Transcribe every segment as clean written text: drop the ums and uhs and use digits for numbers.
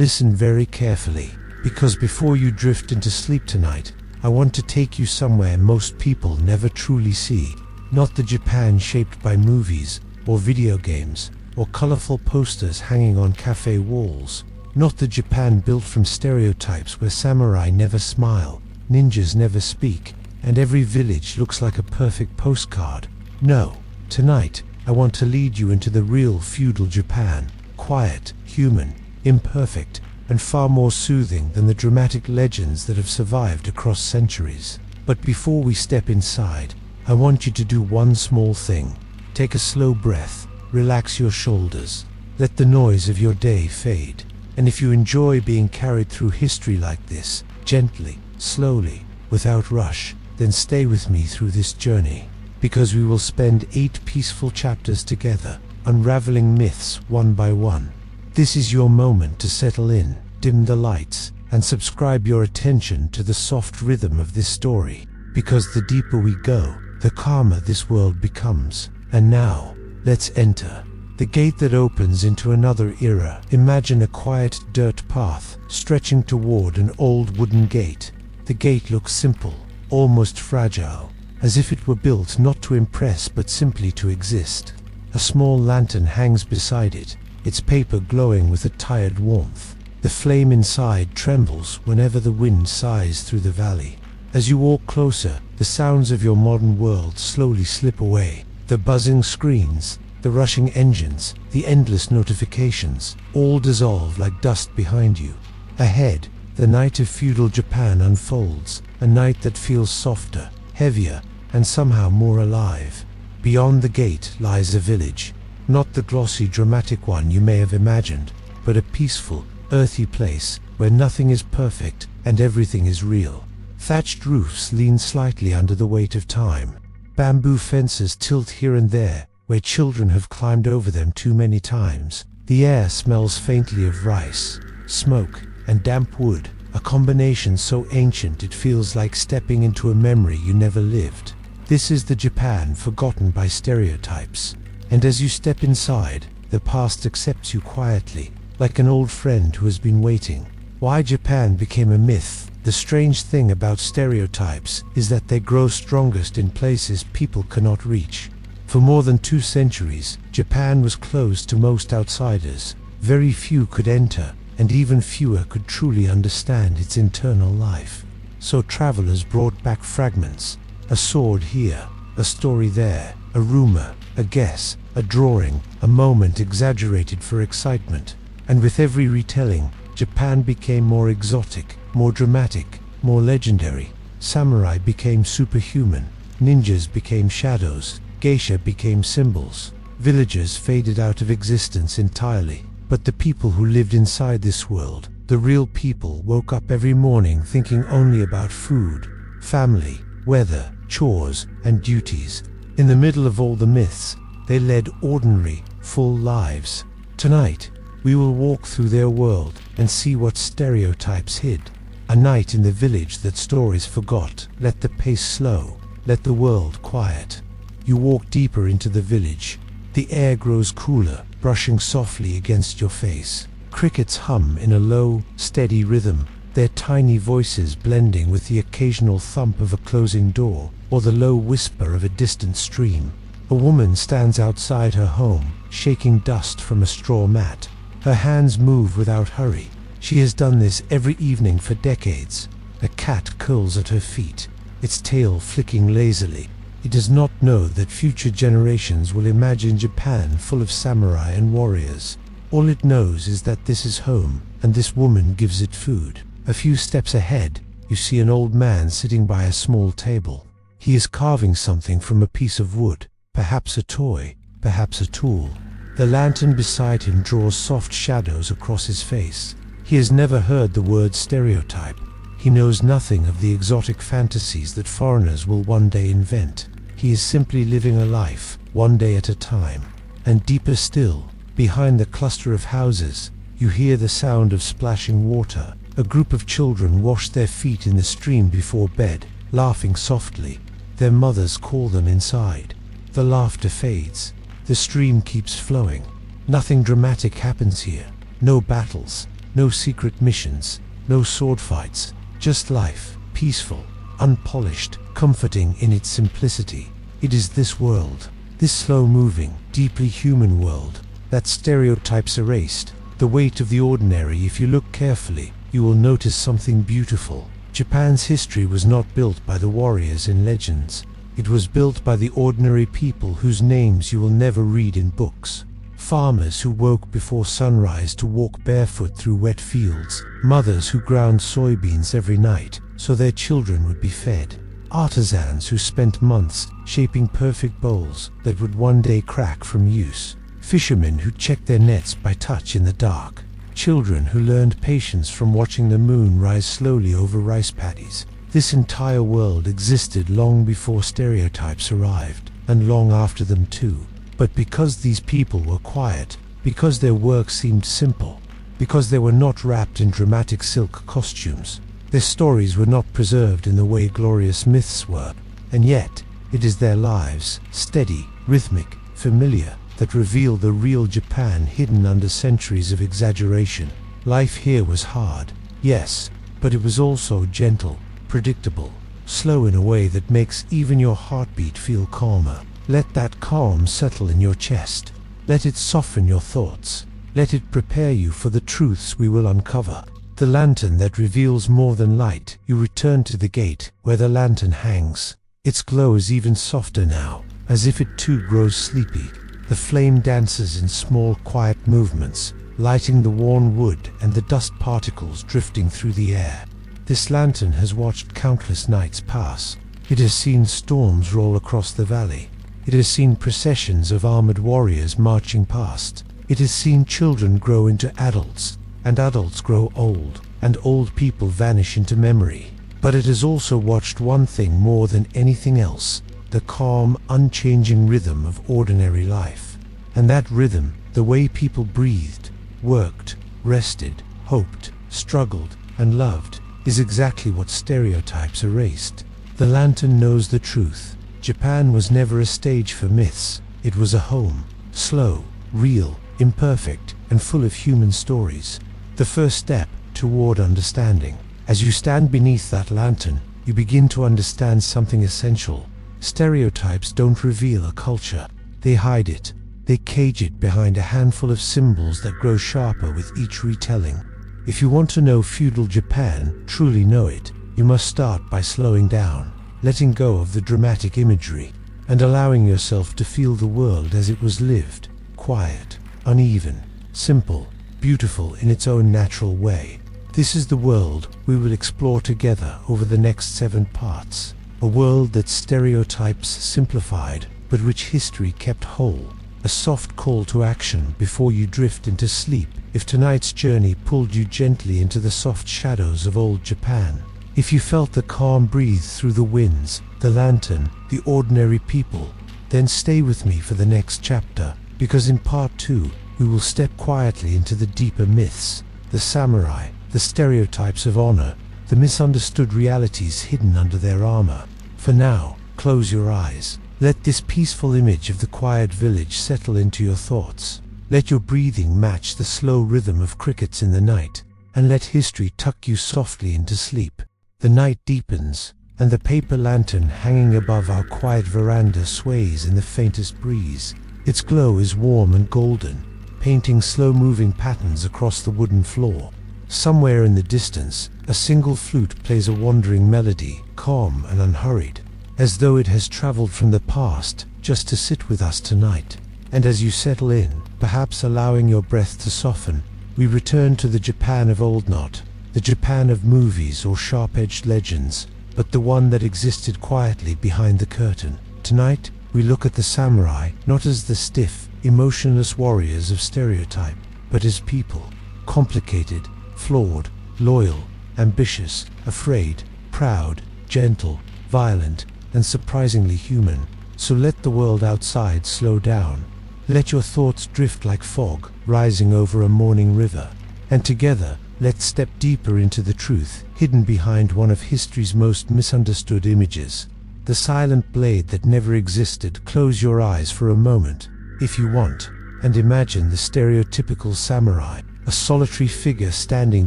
Listen very carefully, because before you drift into sleep tonight, I want to take you somewhere most people never truly see. Not the Japan shaped by movies or video games or colorful posters hanging on cafe walls. Not the Japan built from stereotypes where samurai never smile, ninjas never speak, and every village looks like a perfect postcard. No, tonight I want to lead you into the real feudal Japan, quiet, human, imperfect, and far more soothing than the dramatic legends that have survived across centuries. But before we step inside, I want you to do one small thing. Take a slow breath, relax your shoulders, let the noise of your day fade. And if you enjoy being carried through history like this, gently, slowly, without rush, then stay with me through this journey, because we will spend 8 peaceful chapters together, unraveling myths one by one. This is your moment to settle in, dim the lights, and subscribe your attention to the soft rhythm of this story, because the deeper we go, the calmer this world becomes. And now, let's enter. The gate that opens into another era. Imagine a quiet dirt path stretching toward an old wooden gate. The gate looks simple, almost fragile, as if it were built not to impress but simply to exist. A small lantern hangs beside it, its paper glowing with a tired warmth. The flame inside trembles whenever the wind sighs through the valley. As you walk closer, the sounds of your modern world slowly slip away. The buzzing screens, the rushing engines, the endless notifications, all dissolve like dust behind you. Ahead, the night of feudal Japan unfolds, a night that feels softer, heavier, and somehow more alive. Beyond the gate lies a village, not the glossy, dramatic one you may have imagined, but a peaceful, earthy place where nothing is perfect and everything is real. Thatched roofs lean slightly under the weight of time. Bamboo fences tilt here and there, where children have climbed over them too many times. The air smells faintly of rice, smoke, and damp wood, a combination so ancient it feels like stepping into a memory you never lived. This is the Japan forgotten by stereotypes. And as you step inside, the past accepts you quietly, like an old friend who has been waiting. Why Japan became a myth? The strange thing about stereotypes is that they grow strongest in places people cannot reach. For more than 2 centuries, Japan was closed to most outsiders. Very few could enter, and even fewer could truly understand its internal life. So travelers brought back fragments, a sword here, a story there, a rumor, a guess, a drawing, a moment exaggerated for excitement. And with every retelling, Japan became more exotic, more dramatic, more legendary. Samurai became superhuman, ninjas became shadows, geisha became symbols. Villages faded out of existence entirely. But the people who lived inside this world, the real people, woke up every morning thinking only about food, family, weather, chores, and duties. In the middle of all the myths, they led ordinary, full lives. Tonight, we will walk through their world and see what stereotypes hid. A night in the village that stories forgot. Let the pace slow, let the world quiet. You walk deeper into the village. The air grows cooler, brushing softly against your face. Crickets hum in a low, steady rhythm, their tiny voices blending with the occasional thump of a closing door or the low whisper of a distant stream. A woman stands outside her home, shaking dust from a straw mat. Her hands move without hurry. She has done this every evening for decades. A cat curls at her feet, its tail flicking lazily. It does not know that future generations will imagine Japan full of samurai and warriors. All it knows is that this is home, and this woman gives it food. A few steps ahead, you see an old man sitting by a small table. He is carving something from a piece of wood, perhaps a toy, perhaps a tool. The lantern beside him draws soft shadows across his face. He has never heard the word stereotype. He knows nothing of the exotic fantasies that foreigners will one day invent. He is simply living a life, one day at a time. And deeper still, behind the cluster of houses, you hear the sound of splashing water. A group of children wash their feet in the stream before bed, laughing softly. Their mothers call them inside. The laughter fades. The stream keeps flowing. Nothing dramatic happens here. No battles, no secret missions, no sword fights, just life, peaceful, unpolished, comforting in its simplicity. It is this world, this slow-moving, deeply human world, that stereotypes erased, the weight of the ordinary. If you look carefully, you will notice something beautiful. Japan's history was not built by the warriors in legends. It was built by the ordinary people whose names you will never read in books. Farmers who woke before sunrise to walk barefoot through wet fields, mothers who ground soybeans every night so their children would be fed, artisans who spent months shaping perfect bowls that would one day crack from use, fishermen who checked their nets by touch in the dark, children who learned patience from watching the moon rise slowly over rice paddies. This entire world existed long before stereotypes arrived, and long after them too. But because these people were quiet, because their work seemed simple, because they were not wrapped in dramatic silk costumes, their stories were not preserved in the way glorious myths were. And yet, it is their lives, steady, rhythmic, familiar, that reveal the real Japan hidden under centuries of exaggeration. Life here was hard, yes, but it was also gentle, predictable, slow in a way that makes even your heartbeat feel calmer. Let that calm settle in your chest. Let it soften your thoughts. Let it prepare you for the truths we will uncover. The lantern that reveals more than light. You return to the gate where the lantern hangs. Its glow is even softer now, as if it too grows sleepy. The flame dances in small, quiet movements, lighting the worn wood and the dust particles drifting through the air. This lantern has watched countless nights pass. It has seen storms roll across the valley. It has seen processions of armored warriors marching past. It has seen children grow into adults, and adults grow old, and old people vanish into memory. But it has also watched one thing more than anything else: the calm, unchanging rhythm of ordinary life. And that rhythm, the way people breathed, worked, rested, hoped, struggled, and loved, is exactly what stereotypes erased. The lantern knows the truth. Japan was never a stage for myths. It was a home, slow, real, imperfect, and full of human stories. The first step toward understanding. As you stand beneath that lantern, you begin to understand something essential. Stereotypes don't reveal a culture. They hide it. They cage it behind a handful of symbols that grow sharper with each retelling. If you want to know feudal Japan, truly know it, you must start by slowing down, letting go of the dramatic imagery, and allowing yourself to feel the world as it was lived, quiet, uneven, simple, beautiful in its own natural way. This is the world we will explore together over the next 7 parts. A world that stereotypes simplified, but which history kept whole. A soft call to action before you drift into sleep. If tonight's journey pulled you gently into the soft shadows of old Japan, if you felt the calm breathe through the winds, the lantern, the ordinary people, then stay with me for the next chapter, because in part 2, we will step quietly into the deeper myths, the samurai, the stereotypes of honor, the misunderstood realities hidden under their armor. For now, close your eyes. Let this peaceful image of the quiet village settle into your thoughts. Let your breathing match the slow rhythm of crickets in the night, and let history tuck you softly into sleep. The night deepens, and the paper lantern hanging above our quiet veranda sways in the faintest breeze. Its glow is warm and golden, painting slow-moving patterns across the wooden floor. Somewhere in the distance, a single flute plays a wandering melody, calm and unhurried, as though it has traveled from the past just to sit with us tonight. And as you settle in, perhaps allowing your breath to soften, we return to the Japan of old, not the Japan of movies or sharp-edged legends, but the one that existed quietly behind the curtain. Tonight, we look at the samurai not as the stiff, emotionless warriors of stereotype, but as people, complicated, flawed, loyal, ambitious, afraid, proud, gentle, violent, and surprisingly human. So let the world outside slow down. Let your thoughts drift like fog rising over a morning river. And together, let's step deeper into the truth hidden behind one of history's most misunderstood images. The silent blade that never existed. Close your eyes for a moment, if you want, and imagine the stereotypical samurai, a solitary figure standing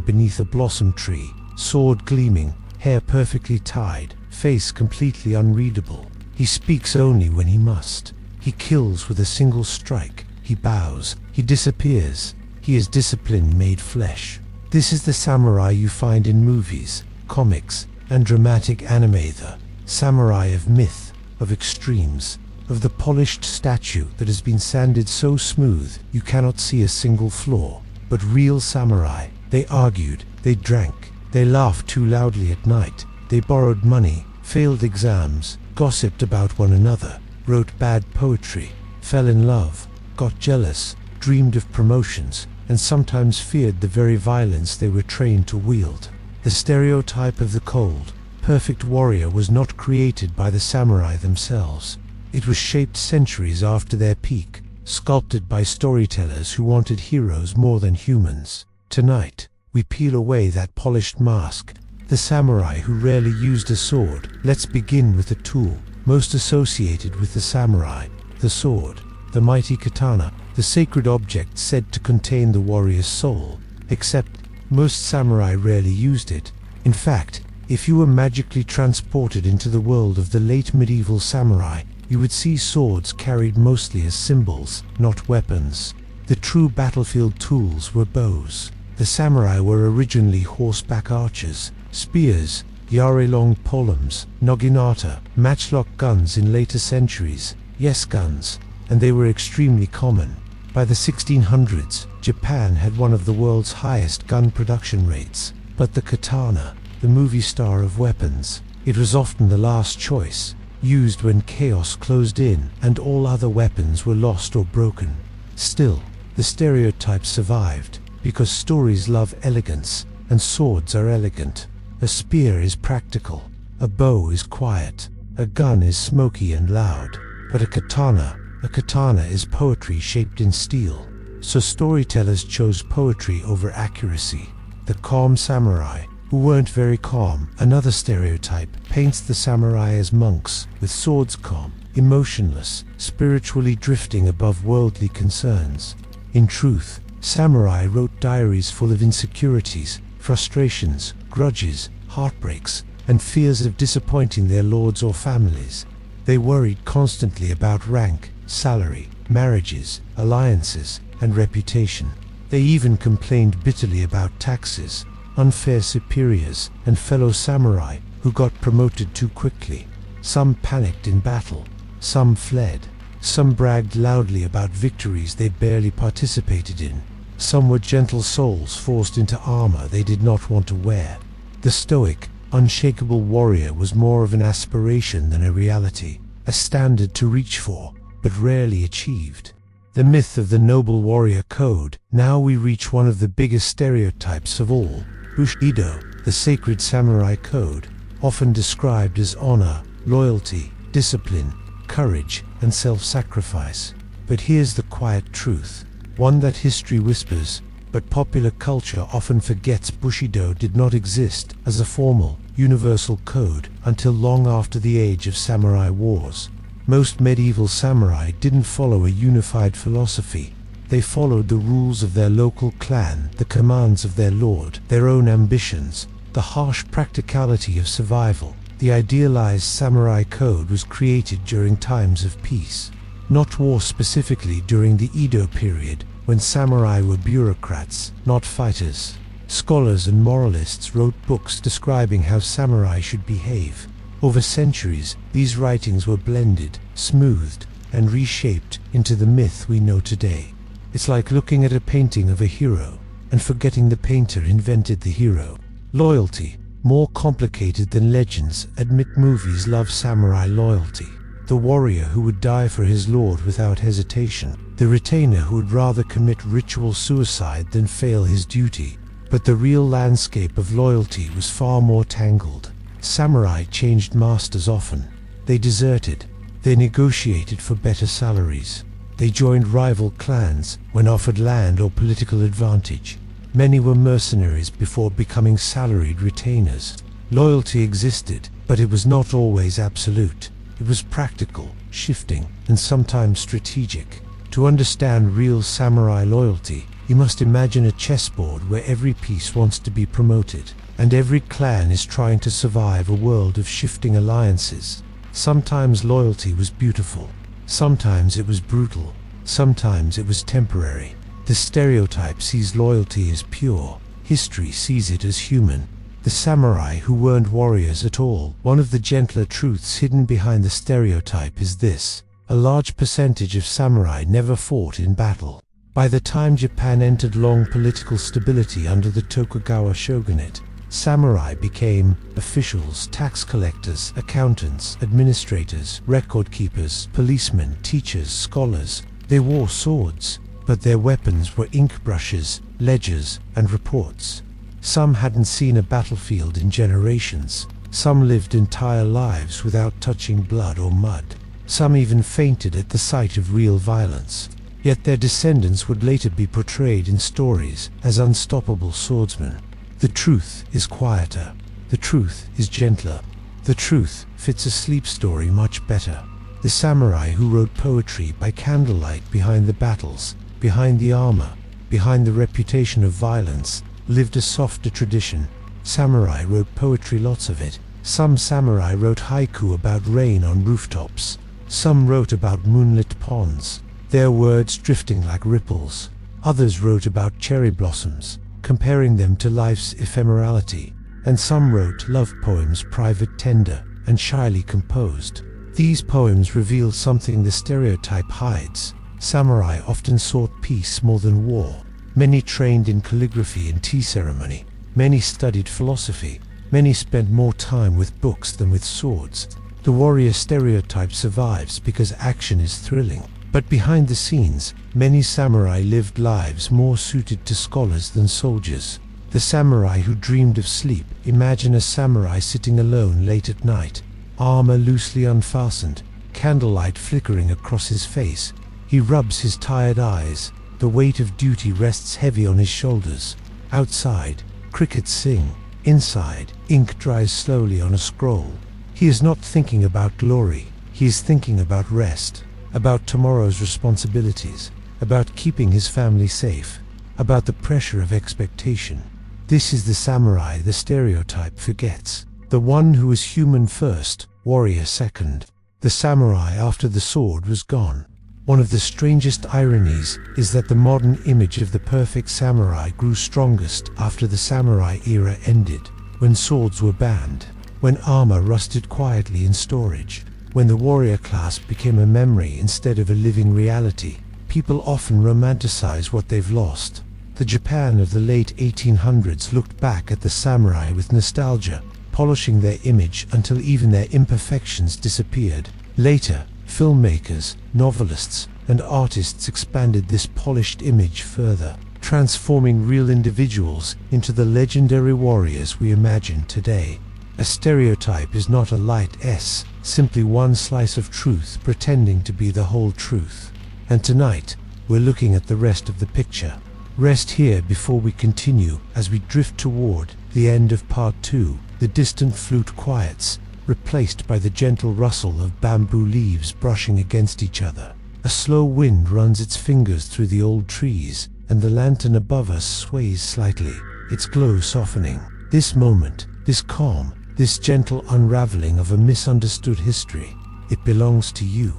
beneath a blossom tree, sword gleaming, hair perfectly tied, face completely unreadable. He speaks only when he must. He kills with a single strike. He bows. He disappears. He is discipline made flesh. This is the samurai you find in movies, comics, and dramatic anime, the samurai of myth, of extremes, of the polished statue that has been sanded so smooth you cannot see a single flaw. But real samurai, they argued, they drank, they laughed too loudly at night, they borrowed money, failed exams, gossiped about one another, wrote bad poetry, fell in love, got jealous, dreamed of promotions, and sometimes feared the very violence they were trained to wield. The stereotype of the cold, perfect warrior was not created by the samurai themselves. It was shaped centuries after their peak, sculpted by storytellers who wanted heroes more than humans. Tonight, we peel away that polished mask, the samurai who rarely used a sword. Let's begin with the tool most associated with the samurai, the sword, the mighty katana, the sacred object said to contain the warrior's soul. Except, most samurai rarely used it. In fact, if you were magically transported into the world of the late medieval samurai, you would see swords carried mostly as symbols, not weapons. The true battlefield tools were bows. The samurai were originally horseback archers, spears, yare-long polearms, naginata, matchlock guns in later centuries, yes guns, and they were extremely common. By the 1600s, Japan had one of the world's highest gun production rates. But the katana, the movie star of weapons, it was often the last choice, used when chaos closed in and all other weapons were lost or broken. Still, the stereotype survived, because stories love elegance, and swords are elegant. A spear is practical, a bow is quiet, a gun is smoky and loud, but a katana is poetry shaped in steel. So storytellers chose poetry over accuracy. The calm samurai, who weren't very calm. Another stereotype paints the samurai as monks, with swords calm, emotionless, spiritually drifting above worldly concerns. In truth, samurai wrote diaries full of insecurities, frustrations, grudges, heartbreaks, and fears of disappointing their lords or families. They worried constantly about rank, salary, marriages, alliances, and reputation. They even complained bitterly about taxes, unfair superiors, and fellow samurai who got promoted too quickly. Some panicked in battle, some fled, some bragged loudly about victories they barely participated in. Some were gentle souls forced into armor they did not want to wear. The stoic, unshakable warrior was more of an aspiration than a reality, a standard to reach for, but rarely achieved. The myth of the noble warrior code. Now we reach one of the biggest stereotypes of all, Bushido, the sacred samurai code, often described as honor, loyalty, discipline, courage, and self-sacrifice. But here's the quiet truth, one that history whispers, but popular culture often forgets. Bushido did not exist as a formal, universal code until long after the age of samurai wars. Most medieval samurai didn't follow a unified philosophy. They followed the rules of their local clan, the commands of their lord, their own ambitions, the harsh practicality of survival. The idealized samurai code was created during times of peace, not war. Specifically during the Edo period, when samurai were bureaucrats, not fighters. Scholars and moralists wrote books describing how samurai should behave. Over centuries, these writings were blended, smoothed, and reshaped into the myth we know today. It's like looking at a painting of a hero and forgetting the painter invented the hero. Loyalty, more complicated than legends. Admit movies love samurai loyalty. The warrior who would die for his lord without hesitation. The retainer who would rather commit ritual suicide than fail his duty. But the real landscape of loyalty was far more tangled. Samurai changed masters often. They deserted. They negotiated for better salaries. They joined rival clans when offered land or political advantage. Many were mercenaries before becoming salaried retainers. Loyalty existed, but it was not always absolute. It was practical, shifting, and sometimes strategic. To understand real samurai loyalty, You must imagine a chessboard where every piece wants to be promoted, and every clan is trying to survive a world of shifting alliances. Sometimes loyalty was beautiful, sometimes it was brutal, sometimes it was temporary. The stereotype sees loyalty as pure, history sees it as human. The samurai who weren't warriors at all. One of the gentler truths hidden behind the stereotype is this: a large percentage of samurai never fought in battle. By the time Japan entered long political stability under the Tokugawa shogunate, samurai became officials, tax collectors, accountants, administrators, record keepers, policemen, teachers, scholars. They wore swords, but their weapons were ink brushes, ledgers, and reports. Some hadn't seen a battlefield in generations. Some lived entire lives without touching blood or mud. Some even fainted at the sight of real violence. Yet their descendants would later be portrayed in stories as unstoppable swordsmen. The truth is quieter. The truth is gentler. The truth fits a sleep story much better. The samurai who wrote poetry by candlelight behind the battles, behind the armor, behind the reputation of violence, lived a softer tradition. Samurai wrote poetry, lots of it. Some samurai wrote haiku about rain on rooftops. Some wrote about moonlit ponds, their words drifting like ripples. Others wrote about cherry blossoms, comparing them to life's ephemerality. And some wrote love poems, private, tender, and shyly composed. These poems reveal something the stereotype hides. Samurai often sought peace more than war. Many trained in calligraphy and tea ceremony. Many studied philosophy. Many spent more time with books than with swords. The warrior stereotype survives because action is thrilling. But behind the scenes, many samurai lived lives more suited to scholars than soldiers. The samurai who dreamed of sleep. Imagine a samurai sitting alone late at night, armor loosely unfastened, candlelight flickering across his face. He rubs his tired eyes. The weight of duty rests heavy on his shoulders. Outside, crickets sing. Inside, ink dries slowly on a scroll. He is not thinking about glory. He is thinking about rest, about tomorrow's responsibilities, about keeping his family safe, about the pressure of expectation. This is the samurai the stereotype forgets. The one who was human first, warrior second. The samurai after the sword was gone. One of the strangest ironies is that the modern image of the perfect samurai grew strongest after the samurai era ended, when swords were banned, when armor rusted quietly in storage, when the warrior class became a memory instead of a living reality. People often romanticize what they've lost. The Japan of the late 1800s looked back at the samurai with nostalgia, polishing their image until even their imperfections disappeared. Later, filmmakers, novelists, and artists expanded this polished image further, transforming real individuals into the legendary warriors we imagine today. A stereotype is not a light S, simply one slice of truth pretending to be the whole truth. And tonight, we're looking at the rest of the picture. Rest here before we continue as we drift toward the end of part 2. The distant flute quiets, replaced by the gentle rustle of bamboo leaves brushing against each other. A slow wind runs its fingers through the old trees, and the lantern above us sways slightly, its glow softening. This moment, this calm, this gentle unraveling of a misunderstood history, it belongs to you.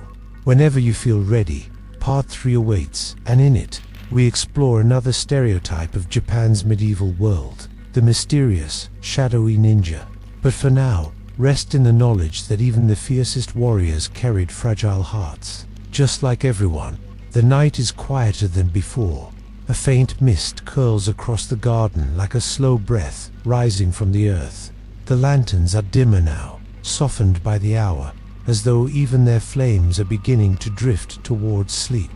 Whenever you feel ready, part 3 awaits, and in it, we explore another stereotype of Japan's medieval world, the mysterious, shadowy ninja. But for now, rest in the knowledge that even the fiercest warriors carried fragile hearts. Just like everyone, the night is quieter than before. A faint mist curls across the garden like a slow breath rising from the earth. The lanterns are dimmer now, softened by the hour, as though even their flames are beginning to drift towards sleep.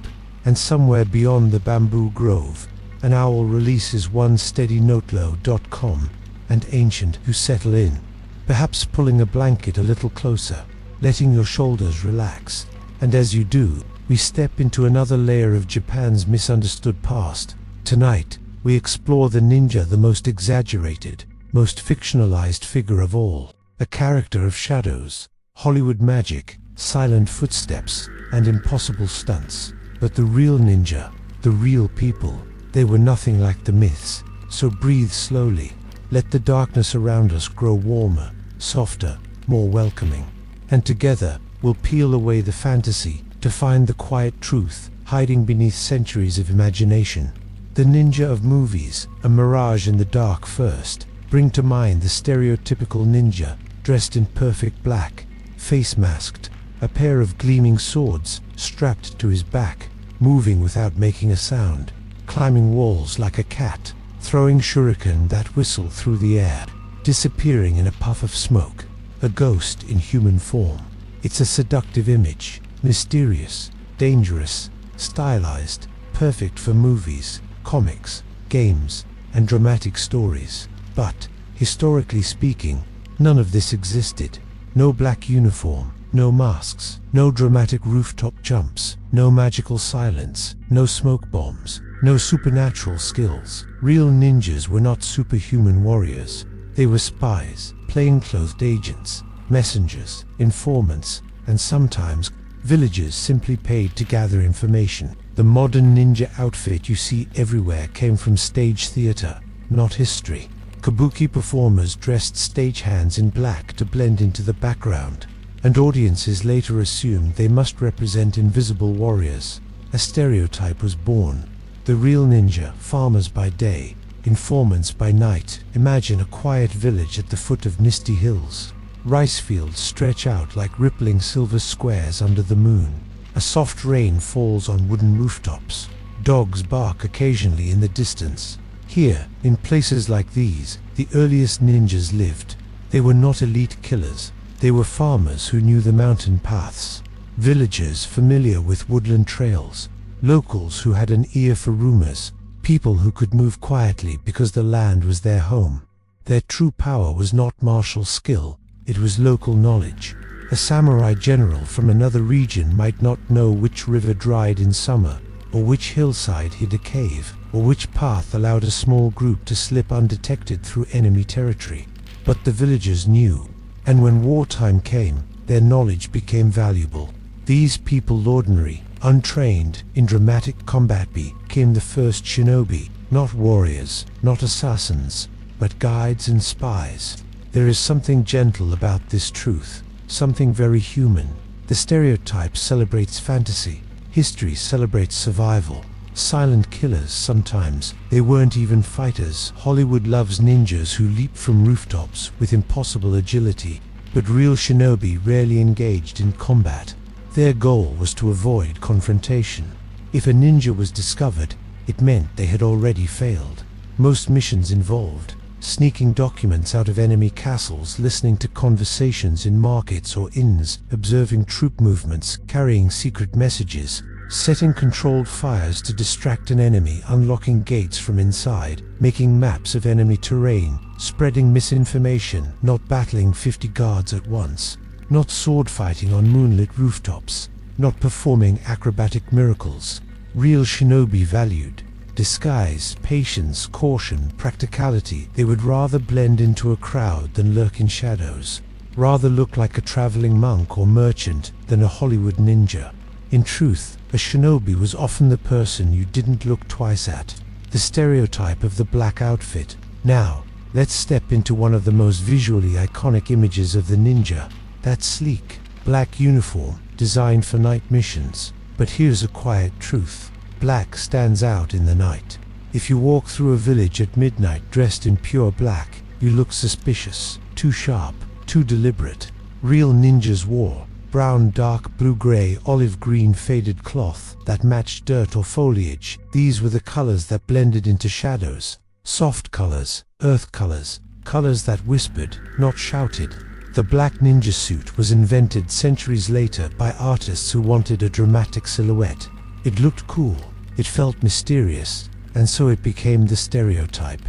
And somewhere beyond the bamboo grove, an owl releases one steady note. Low.com and ancient who settle in, perhaps pulling a blanket a little closer, letting your shoulders relax. And as you do, we step into another layer of Japan's misunderstood past. Tonight, we explore the ninja, the most exaggerated, most fictionalized figure of all. A character of shadows, Hollywood magic, silent footsteps, and impossible stunts. But the real ninja, the real people, They were nothing like the myths, so breathe slowly. Let the darkness around us grow warmer, softer, more welcoming. And together, we'll peel away the fantasy to find the quiet truth hiding beneath centuries of imagination. The ninja of movies, a mirage in the dark first, bring to mind the stereotypical ninja, dressed in perfect black, face masked, a pair of gleaming swords strapped to his back, moving without making a sound, climbing walls like a cat, throwing shuriken that whistle through the air, disappearing in a puff of smoke, a ghost in human form. It's a seductive image, mysterious, dangerous, stylized, perfect for movies, comics, games, and dramatic stories. But, historically speaking, none of this existed. No black uniform, no masks, no dramatic rooftop jumps, no magical silence, no smoke bombs, no supernatural skills. Real ninjas were not superhuman warriors. They were spies, plainclothed agents, messengers, informants, and sometimes villagers simply paid to gather information. The modern ninja outfit you see everywhere came from stage theater, not history. Kabuki performers dressed stagehands in black to blend into the background, and audiences later assumed they must represent invisible warriors. A stereotype was born. The real ninja, farmers by day, informants by night. Imagine a quiet village at the foot of misty hills. Rice fields stretch out like rippling silver squares under the moon. A soft rain falls on wooden rooftops. Dogs bark occasionally in the distance. Here, in places like these, the earliest ninjas lived. They were not elite killers. They were farmers who knew the mountain paths. Villagers familiar with woodland trails. Locals who had an ear for rumors. People who could move quietly because the land was their home. Their true power was not martial skill. It was local knowledge. A samurai general from another region might not know which river dried in summer, or which hillside hid a cave, or which path allowed a small group to slip undetected through enemy territory. But the villagers knew, and when wartime came, their knowledge became valuable. These people, ordinary, untrained in dramatic combat, became the first shinobi, not warriors, not assassins, but guides and spies. There is something gentle about this truth, something very human. The stereotype celebrates fantasy. History celebrates survival. Silent killers sometimes. They weren't even fighters. Hollywood loves ninjas who leap from rooftops with impossible agility, but real shinobi rarely engaged in combat. Their goal was to avoid confrontation. If a ninja was discovered, it meant they had already failed. Most missions involved sneaking documents out of enemy castles, listening to conversations in markets or inns, observing troop movements, carrying secret messages, setting controlled fires to distract an enemy, unlocking gates from inside, making maps of enemy terrain, spreading misinformation, not battling 50 guards at once, not sword fighting on moonlit rooftops, not performing acrobatic miracles. Real shinobi valued disguise, patience, caution, practicality. They would rather blend into a crowd than lurk in shadows, rather look like a traveling monk or merchant than a Hollywood ninja. In truth, a shinobi was often the person you didn't look twice at, the stereotype of the black outfit. Now, let's step into one of the most visually iconic images of the ninja, that sleek, black uniform designed for night missions. But here's a quiet truth. Black stands out in the night. If you walk through a village at midnight dressed in pure black, you look suspicious, too sharp, too deliberate. Real ninjas wore brown, dark blue, gray, olive green faded cloth that matched dirt or foliage. These were the colors that blended into shadows. Soft colors, earth colors, colors that whispered, not shouted. The black ninja suit was invented centuries later by artists who wanted a dramatic silhouette. It looked cool, it felt mysterious, and so it became the stereotype.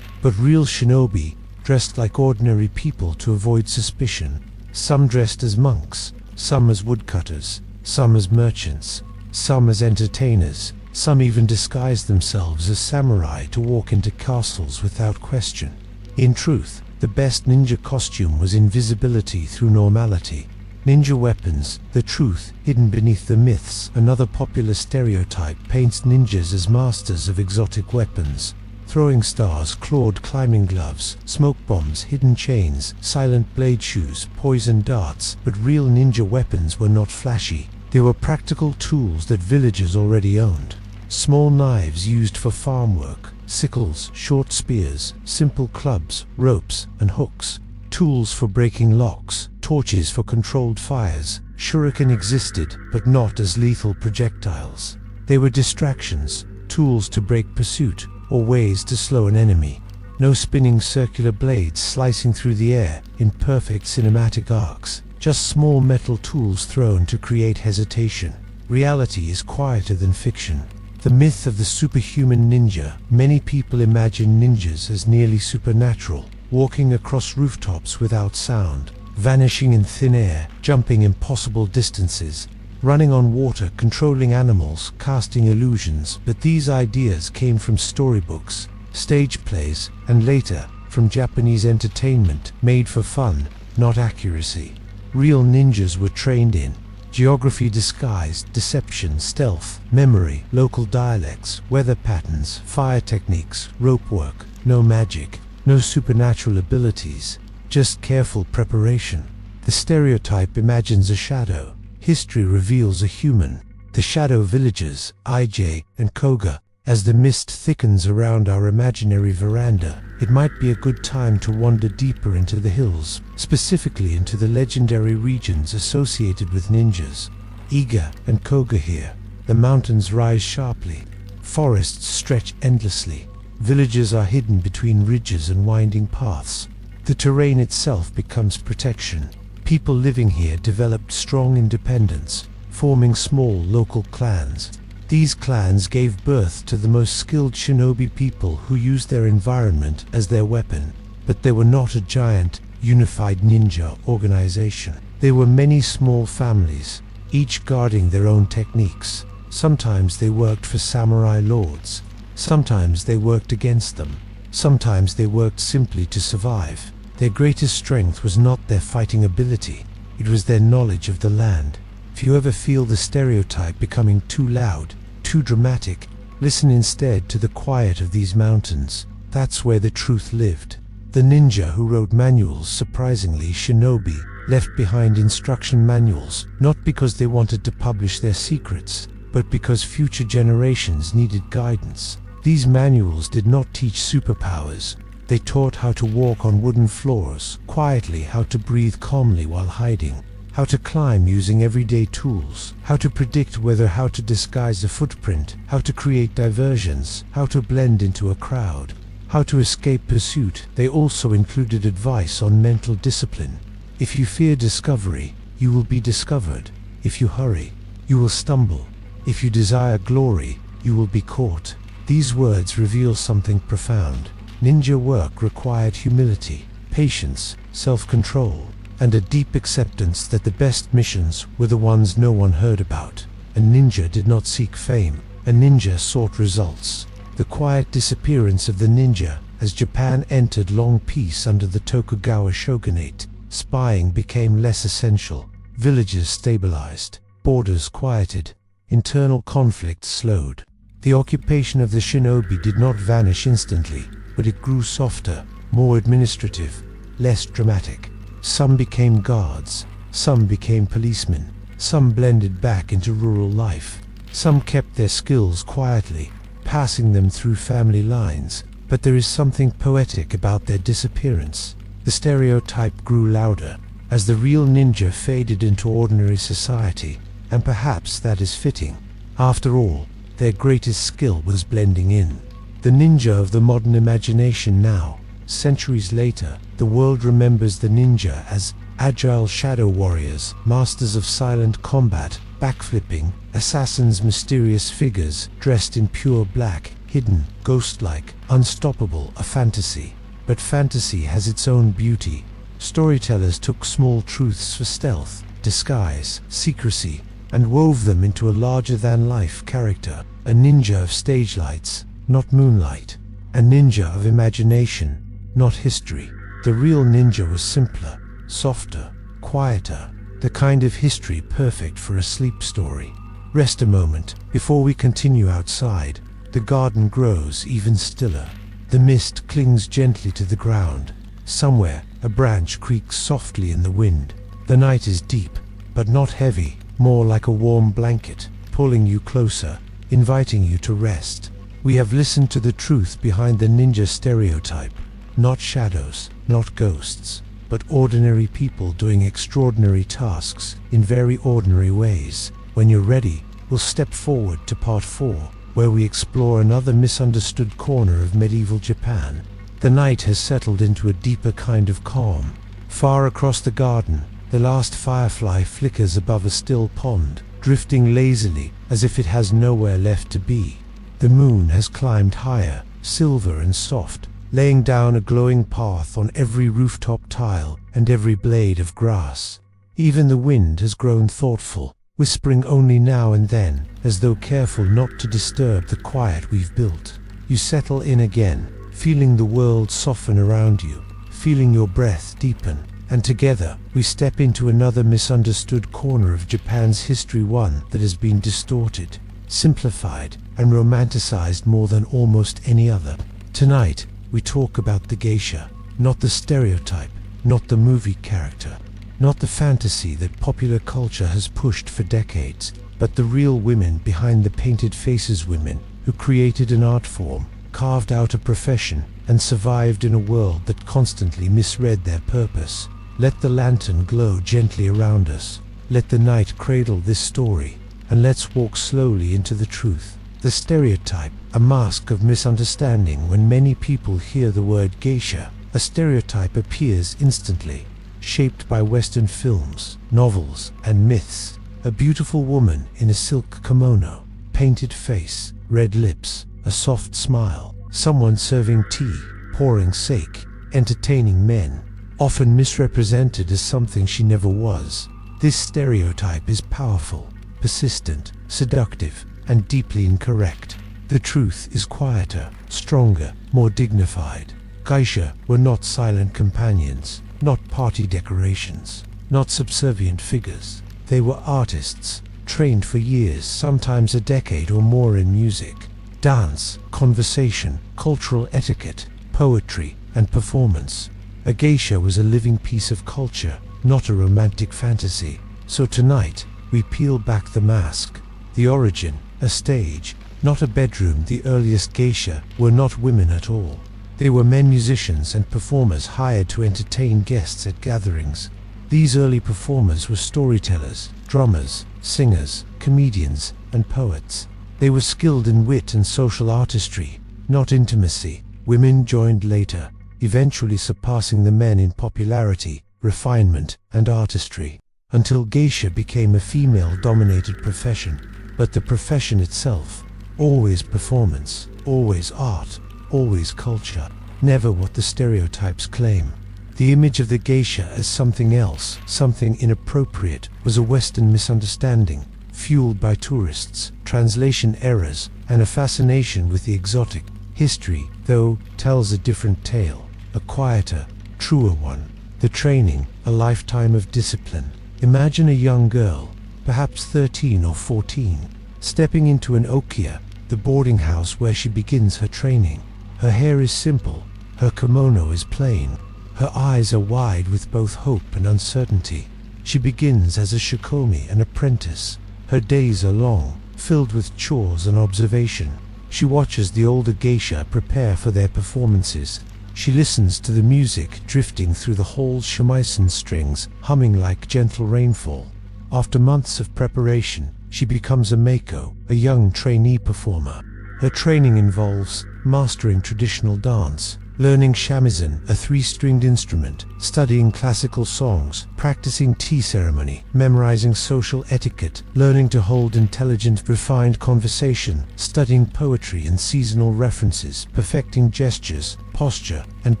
But real shinobi dressed like ordinary people to avoid suspicion. Some dressed as monks, some as woodcutters, some as merchants, some as entertainers. Some even disguised themselves as samurai to walk into castles without question. In truth, the best ninja costume was invisibility through normality. Ninja weapons, the truth hidden beneath the myths. Another popular stereotype paints ninjas as masters of exotic weapons. Throwing stars, clawed climbing gloves, smoke bombs, hidden chains, silent blade shoes, poison darts. But real ninja weapons were not flashy. They were practical tools that villagers already owned. Small knives used for farm work, sickles, short spears, simple clubs, ropes, and hooks. Tools for breaking locks, torches for controlled fires. Shuriken existed, but not as lethal projectiles. They were distractions, tools to break pursuit, or ways to slow an enemy. No spinning circular blades slicing through the air in perfect cinematic arcs, just small metal tools thrown to create hesitation. Reality is quieter than fiction. The myth of the superhuman ninja. Many people imagine ninjas as nearly supernatural, walking across rooftops without sound, vanishing in thin air, jumping impossible distances, running on water, controlling animals, casting illusions. But these ideas came from storybooks, stage plays, and later, from Japanese entertainment, made for fun, not accuracy. Real ninjas were trained in geography, disguise, deception, stealth, memory, local dialects, weather patterns, fire techniques, rope work. No magic, no supernatural abilities, just careful preparation. The stereotype imagines a shadow. History reveals a human. The shadow villagers, IJ and Koga. As the mist thickens around our imaginary veranda, it might be a good time to wander deeper into the hills, specifically into the legendary regions associated with ninjas. Iga and Koga here. The mountains rise sharply. Forests stretch endlessly. Villages are hidden between ridges and winding paths. The terrain itself becomes protection. People living here developed strong independence, forming small local clans. These clans gave birth to the most skilled shinobi people who used their environment as their weapon. But they were not a giant, unified ninja organization. They were many small families, each guarding their own techniques. Sometimes they worked for samurai lords. Sometimes they worked against them. Sometimes they worked simply to survive. Their greatest strength was not their fighting ability. It was their knowledge of the land. If you ever feel the stereotype becoming too loud, too dramatic, listen instead to the quiet of these mountains. That's where the truth lived. The ninja who wrote manuals, surprisingly, shinobi, left behind instruction manuals, not because they wanted to publish their secrets, but because future generations needed guidance. These manuals did not teach superpowers. They taught how to walk on wooden floors, quietly, how to breathe calmly while hiding, how to climb using everyday tools, how to predict weather, how to disguise a footprint, how to create diversions, how to blend into a crowd, how to escape pursuit. They also included advice on mental discipline. If you fear discovery, you will be discovered. If you hurry, you will stumble. If you desire glory, you will be caught. These words reveal something profound. Ninja work required humility, patience, self-control, and a deep acceptance that the best missions were the ones no one heard about. A ninja did not seek fame. A ninja sought results. The quiet disappearance of the ninja. As Japan entered long peace under the Tokugawa shogunate, spying became less essential. Villages stabilized. Borders quieted. Internal conflict slowed. The occupation of the shinobi did not vanish instantly, but it grew softer, more administrative, less dramatic. Some became guards, some became policemen, some blended back into rural life. Some kept their skills quietly, passing them through family lines. But there is something poetic about their disappearance. The stereotype grew louder as the real ninja faded into ordinary society, and perhaps that is fitting. After all, their greatest skill was blending in. The ninja of the modern imagination now. Centuries later, the world remembers the ninja as agile shadow warriors, masters of silent combat, backflipping, assassins, mysterious figures dressed in pure black, hidden, ghost-like, unstoppable, a fantasy. But fantasy has its own beauty. Storytellers took small truths for stealth, disguise, secrecy, and wove them into a larger-than-life character. A ninja of stage lights, not moonlight. A ninja of imagination, not history. The real ninja was simpler, softer, quieter, the kind of history perfect for a sleep story. Rest a moment before we continue outside. The garden grows even stiller. The mist clings gently to the ground. Somewhere, a branch creaks softly in the wind. The night is deep, but not heavy, more like a warm blanket, pulling you closer, inviting you to rest. We have listened to the truth behind the ninja stereotype. Not shadows, not ghosts, but ordinary people doing extraordinary tasks in very ordinary ways. When you're ready, we'll step forward to part 4, where we explore another misunderstood corner of medieval Japan. The night has settled into a deeper kind of calm. Far across the garden, the last firefly flickers above a still pond, drifting lazily as if it has nowhere left to be. The moon has climbed higher, silver and soft, laying down a glowing path on every rooftop tile and every blade of grass. Even the wind has grown thoughtful, whispering only now and then, as though careful not to disturb the quiet we've built. You settle in again, feeling the world soften around you, feeling your breath deepen, and together we step into another misunderstood corner of Japan's history, one that has been distorted, simplified, and romanticized more than almost any other. Tonight, we talk about the geisha, not the stereotype, not the movie character, not the fantasy that popular culture has pushed for decades, but the real women behind the painted faces, women who created an art form, carved out a profession, and survived in a world that constantly misread their purpose. Let the lantern glow gently around us. Let the night cradle this story, and let's walk slowly into the truth. The stereotype, a mask of misunderstanding. When many people hear the word geisha, a stereotype appears instantly, shaped by Western films, novels, and myths. A beautiful woman in a silk kimono, painted face, red lips, a soft smile, someone serving tea, pouring sake, entertaining men, often misrepresented as something she never was. This stereotype is powerful, persistent, seductive, and deeply incorrect. The truth is quieter, stronger, more dignified. Geisha were not silent companions, not party decorations, not subservient figures. They were artists, trained for years, sometimes a decade or more, in music, dance, conversation, cultural etiquette, poetry, and performance. A geisha was a living piece of culture, not a romantic fantasy. So tonight, we peel back the mask. The origin, a stage, not a bedroom. The earliest geisha were not women at all. They were men, musicians and performers hired to entertain guests at gatherings. These early performers were storytellers, drummers, singers, comedians, and poets. They were skilled in wit and social artistry, not intimacy. Women joined later, eventually surpassing the men in popularity, refinement, and artistry, until geisha became a female-dominated profession. But the profession itself, always performance, always art, always culture, never what the stereotypes claim. The image of the geisha as something else, something inappropriate, was a Western misunderstanding, fueled by tourists, translation errors, and a fascination with the exotic. History, though, tells a different tale, a quieter, truer one. The training, a lifetime of discipline. Imagine a young girl, perhaps 13 or 14, stepping into an okia, the boarding house where she begins her training. Her hair is simple, her kimono is plain, her eyes are wide with both hope and uncertainty. She begins as a shikomi, an apprentice. Her days are long, filled with chores and observation. She watches the older geisha prepare for their performances. She listens to the music drifting through the hall's shamisen strings, humming like gentle rainfall. After months of preparation, she becomes a maiko, a young trainee performer. Her training involves mastering traditional dance, learning shamisen, a 3-stringed instrument, studying classical songs, practicing tea ceremony, memorizing social etiquette, learning to hold intelligent, refined conversation, studying poetry and seasonal references, perfecting gestures, posture, and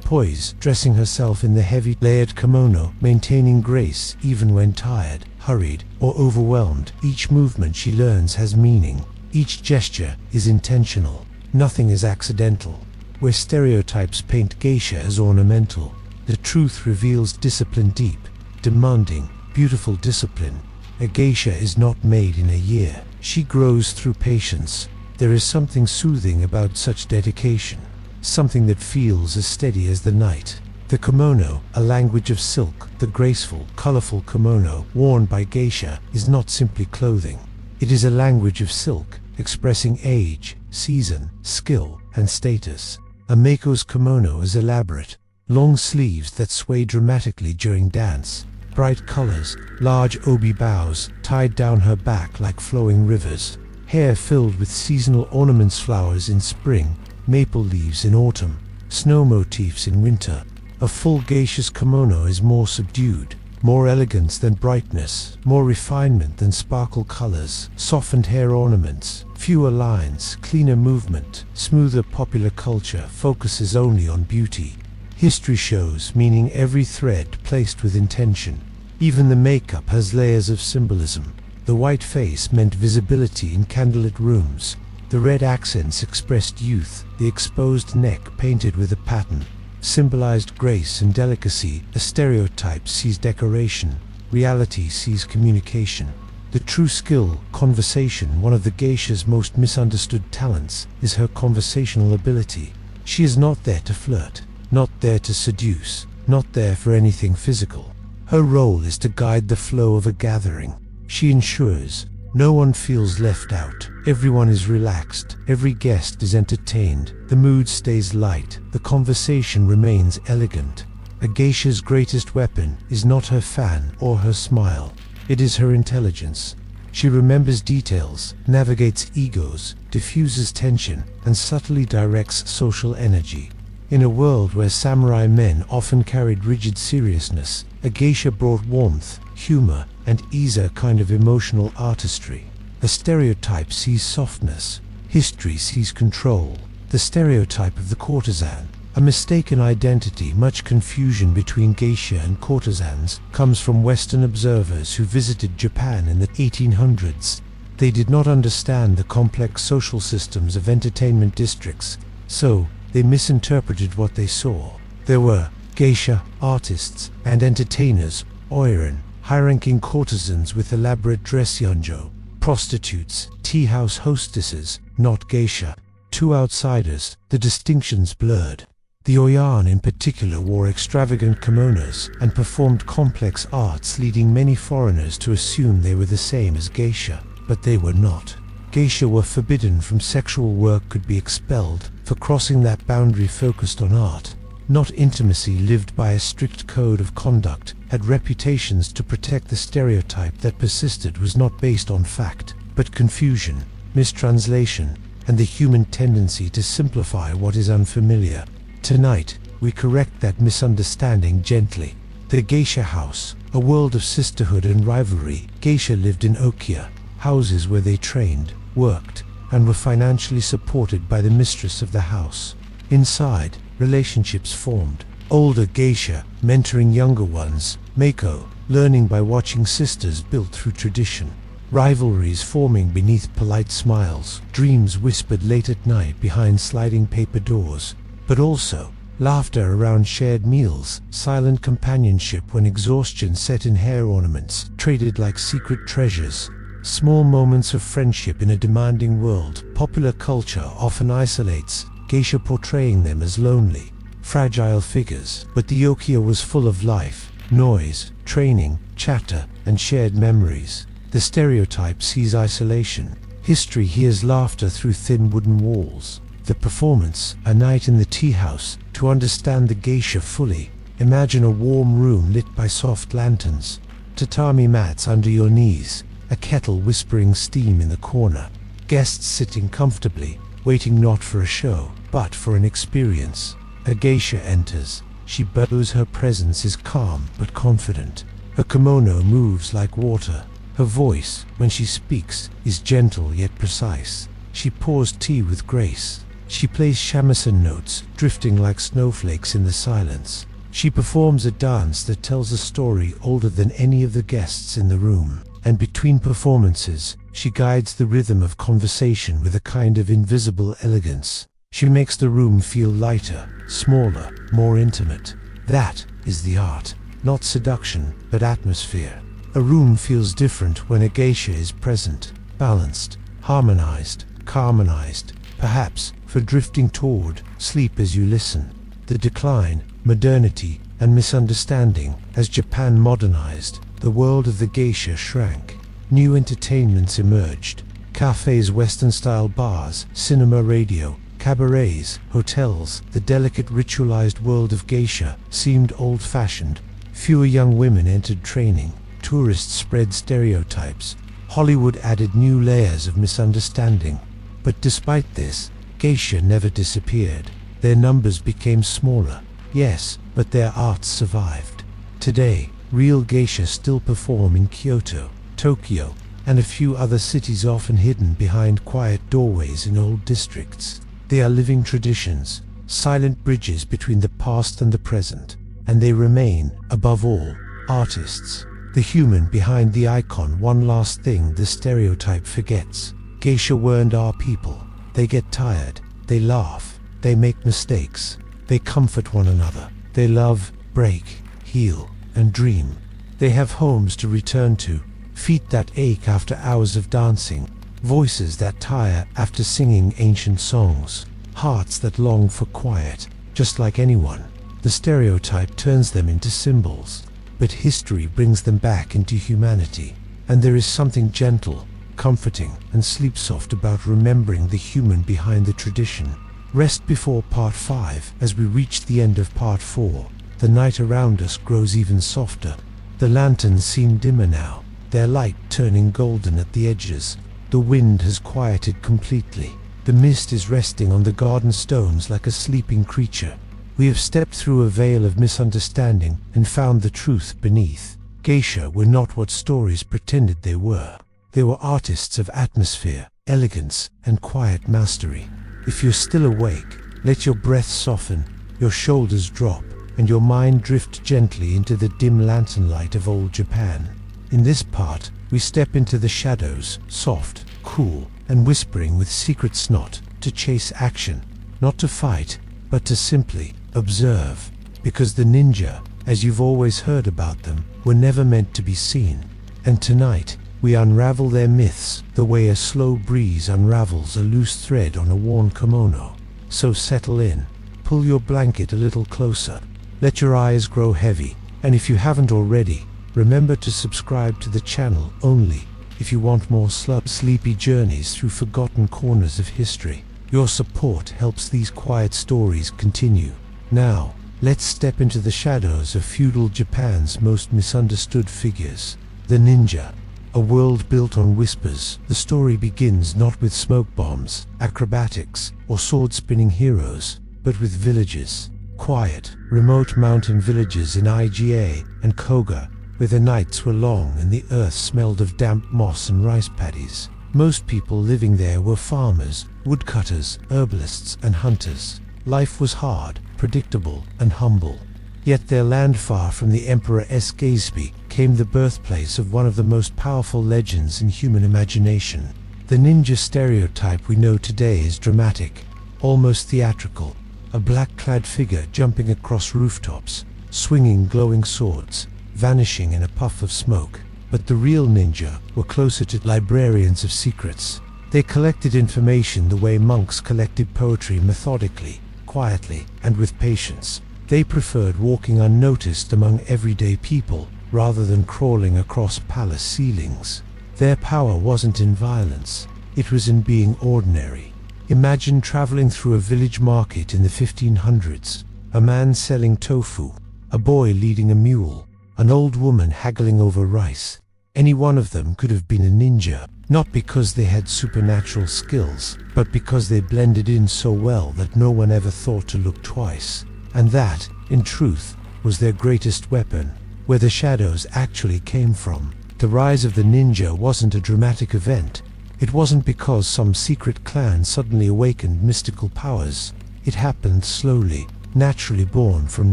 poise, dressing herself in the heavy, layered kimono, maintaining grace even when tired, hurried, or overwhelmed. Each movement she learns has meaning. Each gesture is intentional. Nothing is accidental. Where stereotypes paint geisha as ornamental, the truth reveals discipline deep, demanding, beautiful discipline. A geisha is not made in a year. She grows through patience. There is something soothing about such dedication, something that feels as steady as the night. The kimono, a language of silk, the graceful, colorful kimono worn by geisha, is not simply clothing. It is a language of silk, expressing age, season, skill, and status. A maiko's kimono is elaborate, long sleeves that sway dramatically during dance, bright colors, large obi bows tied down her back like flowing rivers, hair filled with seasonal ornaments, flowers in spring, maple leaves in autumn, snow motifs in winter. A full geisha's kimono is more subdued, more elegance than brightness, more refinement than sparkle colors, softened hair ornaments, fewer lines, cleaner movement, smoother. Popular culture focuses only on beauty. History shows meaning every thread placed with intention. Even the makeup has layers of symbolism. The white face meant visibility in candlelit rooms. The red accents expressed youth. The exposed neck, painted with a pattern, symbolized grace and delicacy. A stereotype sees decoration, reality sees communication. The true skill, conversation. One of the geisha's most misunderstood talents is her conversational ability. She is not there to flirt, not there to seduce, not there for anything physical. Her role is to guide the flow of a gathering. She ensures no one feels left out. Everyone is relaxed. Every guest is entertained. The mood stays light. The conversation remains elegant. A geisha's greatest weapon is not her fan or her smile. It is her intelligence. She remembers details, navigates egos, diffuses tension, and subtly directs social energy. In a world where samurai men often carried rigid seriousness, a geisha brought warmth, humor, and ease, a kind of emotional artistry. A stereotype sees softness. History sees control. The stereotype of the courtesan, a mistaken identity. Much confusion between geisha and courtesans comes from Western observers who visited Japan in the 1800s. They did not understand the complex social systems of entertainment districts, so they misinterpreted what they saw. There were geisha, artists, and entertainers, oiran, high-ranking courtesans with elaborate dress, yonjo, prostitutes, tea-house hostesses, not geisha. Two outsiders, the distinctions blurred. The oyan in particular wore extravagant kimonos and performed complex arts, leading many foreigners to assume they were the same as geisha, but they were not. Geisha were forbidden from sexual work, could be expelled for crossing that boundary, focused on art, not intimacy, lived by a strict code of conduct, had reputations to protect. The stereotype that persisted was not based on fact, but confusion, mistranslation, and the human tendency to simplify what is unfamiliar. Tonight, we correct that misunderstanding gently. The geisha house, a world of sisterhood and rivalry. Geisha lived in okia, houses where they trained, worked, and were financially supported by the mistress of the house. Inside, relationships formed. Older geisha mentoring younger ones, maiko learning by watching, sisters built through tradition. Rivalries forming beneath polite smiles, dreams whispered late at night behind sliding paper doors, but also laughter around shared meals, silent companionship when exhaustion set in, hair ornaments traded like secret treasures. Small moments of friendship in a demanding world. Popular culture often isolates geisha, portraying them as lonely, fragile figures, but the okia was full of life, noise, training, chatter, and shared memories. The stereotype sees isolation. History hears laughter through thin wooden walls. The performance, a night in the tea house. To understand the geisha fully, imagine a warm room lit by soft lanterns, tatami mats under your knees, a kettle whispering steam in the corner, guests sitting comfortably, waiting not for a show, but for an experience. A geisha enters. She bows. Her presence is calm but confident. Her kimono moves like water. Her voice, when she speaks, is gentle yet precise. She pours tea with grace. She plays shamisen notes, drifting like snowflakes in the silence. She performs a dance that tells a story older than any of the guests in the room. And between performances, she guides the rhythm of conversation with a kind of invisible elegance. She makes the room feel lighter, smaller, more intimate. That is the art. Not seduction, but atmosphere. A room feels different when a geisha is present, balanced, harmonized, harmonized, perhaps for drifting toward sleep as you listen. The decline, modernity, and misunderstanding. As Japan modernized, the world of the geisha shrank. New entertainments emerged: cafes, Western-style bars, cinema, radio, cabarets, hotels. The delicate ritualized world of geisha seemed old-fashioned. Fewer young women entered training. Tourists spread stereotypes. Hollywood added new layers of misunderstanding. But despite this, geisha never disappeared. Their numbers became smaller, yes, but their arts survived. Today, real geisha still perform in Kyoto, Tokyo, and a few other cities, often hidden behind quiet doorways in old districts. They are living traditions, silent bridges between the past and the present, and they remain, above all, artists. The human behind the icon. One last thing the stereotype forgets: geisha weren't our people. They get tired, they laugh, they make mistakes, they comfort one another, they love, break, heal, and dream. They have homes to return to, feet that ache after hours of dancing, voices that tire after singing ancient songs, hearts that long for quiet. Just like anyone, the stereotype turns them into symbols, but history brings them back into humanity. And there is something gentle, comforting, and sleep-soft about remembering the human behind the tradition. Rest before part 5. As we reach the end of part 4, the night around us grows even softer. The lanterns seem dimmer now, their light turning golden at the edges. The wind has quieted completely. The mist is resting on the garden stones like a sleeping creature. We have stepped through a veil of misunderstanding and found the truth beneath. Geisha were not what stories pretended they were. They were artists of atmosphere, elegance, and quiet mastery. If you're still awake, let your breath soften, your shoulders drop, and your mind drift gently into the dim lantern light of old Japan. In this part, we step into the shadows, soft, cool, and whispering with secret snot, to chase action, not to fight, but to simply observe. Because the ninja, as you've always heard about them, were never meant to be seen. And tonight, we unravel their myths the way a slow breeze unravels a loose thread on a worn kimono. So settle in, pull your blanket a little closer, let your eyes grow heavy, and if you haven't already, remember to subscribe to the channel only if you want more sleepy journeys through forgotten corners of history. Your support helps these quiet stories continue. Now, let's step into the shadows of feudal Japan's most misunderstood figures, the ninja. A world built on whispers. The story begins not with smoke bombs, acrobatics, or sword-spinning heroes, but with villages. Quiet, remote mountain villages in Iga and Koga, where the nights were long and the earth smelled of damp moss and rice paddies. Most people living there were farmers, woodcutters, herbalists, and hunters. Life was hard, predictable, and humble. Yet their land, far from the Emperor's Gatsby, came the birthplace of one of the most powerful legends in human imagination. The ninja stereotype we know today is dramatic, almost theatrical. A black-clad figure jumping across rooftops, swinging glowing swords, vanishing in a puff of smoke. But the real ninja were closer to librarians of secrets. They collected information the way monks collected poetry, methodically, quietly, and with patience. They preferred walking unnoticed among everyday people, rather than crawling across palace ceilings. Their power wasn't in violence, it was in being ordinary. Imagine traveling through a village market in the 1500s, a man selling tofu, a boy leading a mule, an old woman haggling over rice. Any one of them could have been a ninja, not because they had supernatural skills, but because they blended in so well that no one ever thought to look twice. And that, in truth, was their greatest weapon, where the shadows actually came from. The rise of the ninja wasn't a dramatic event. It wasn't because some secret clan suddenly awakened mystical powers. It happened slowly, naturally born from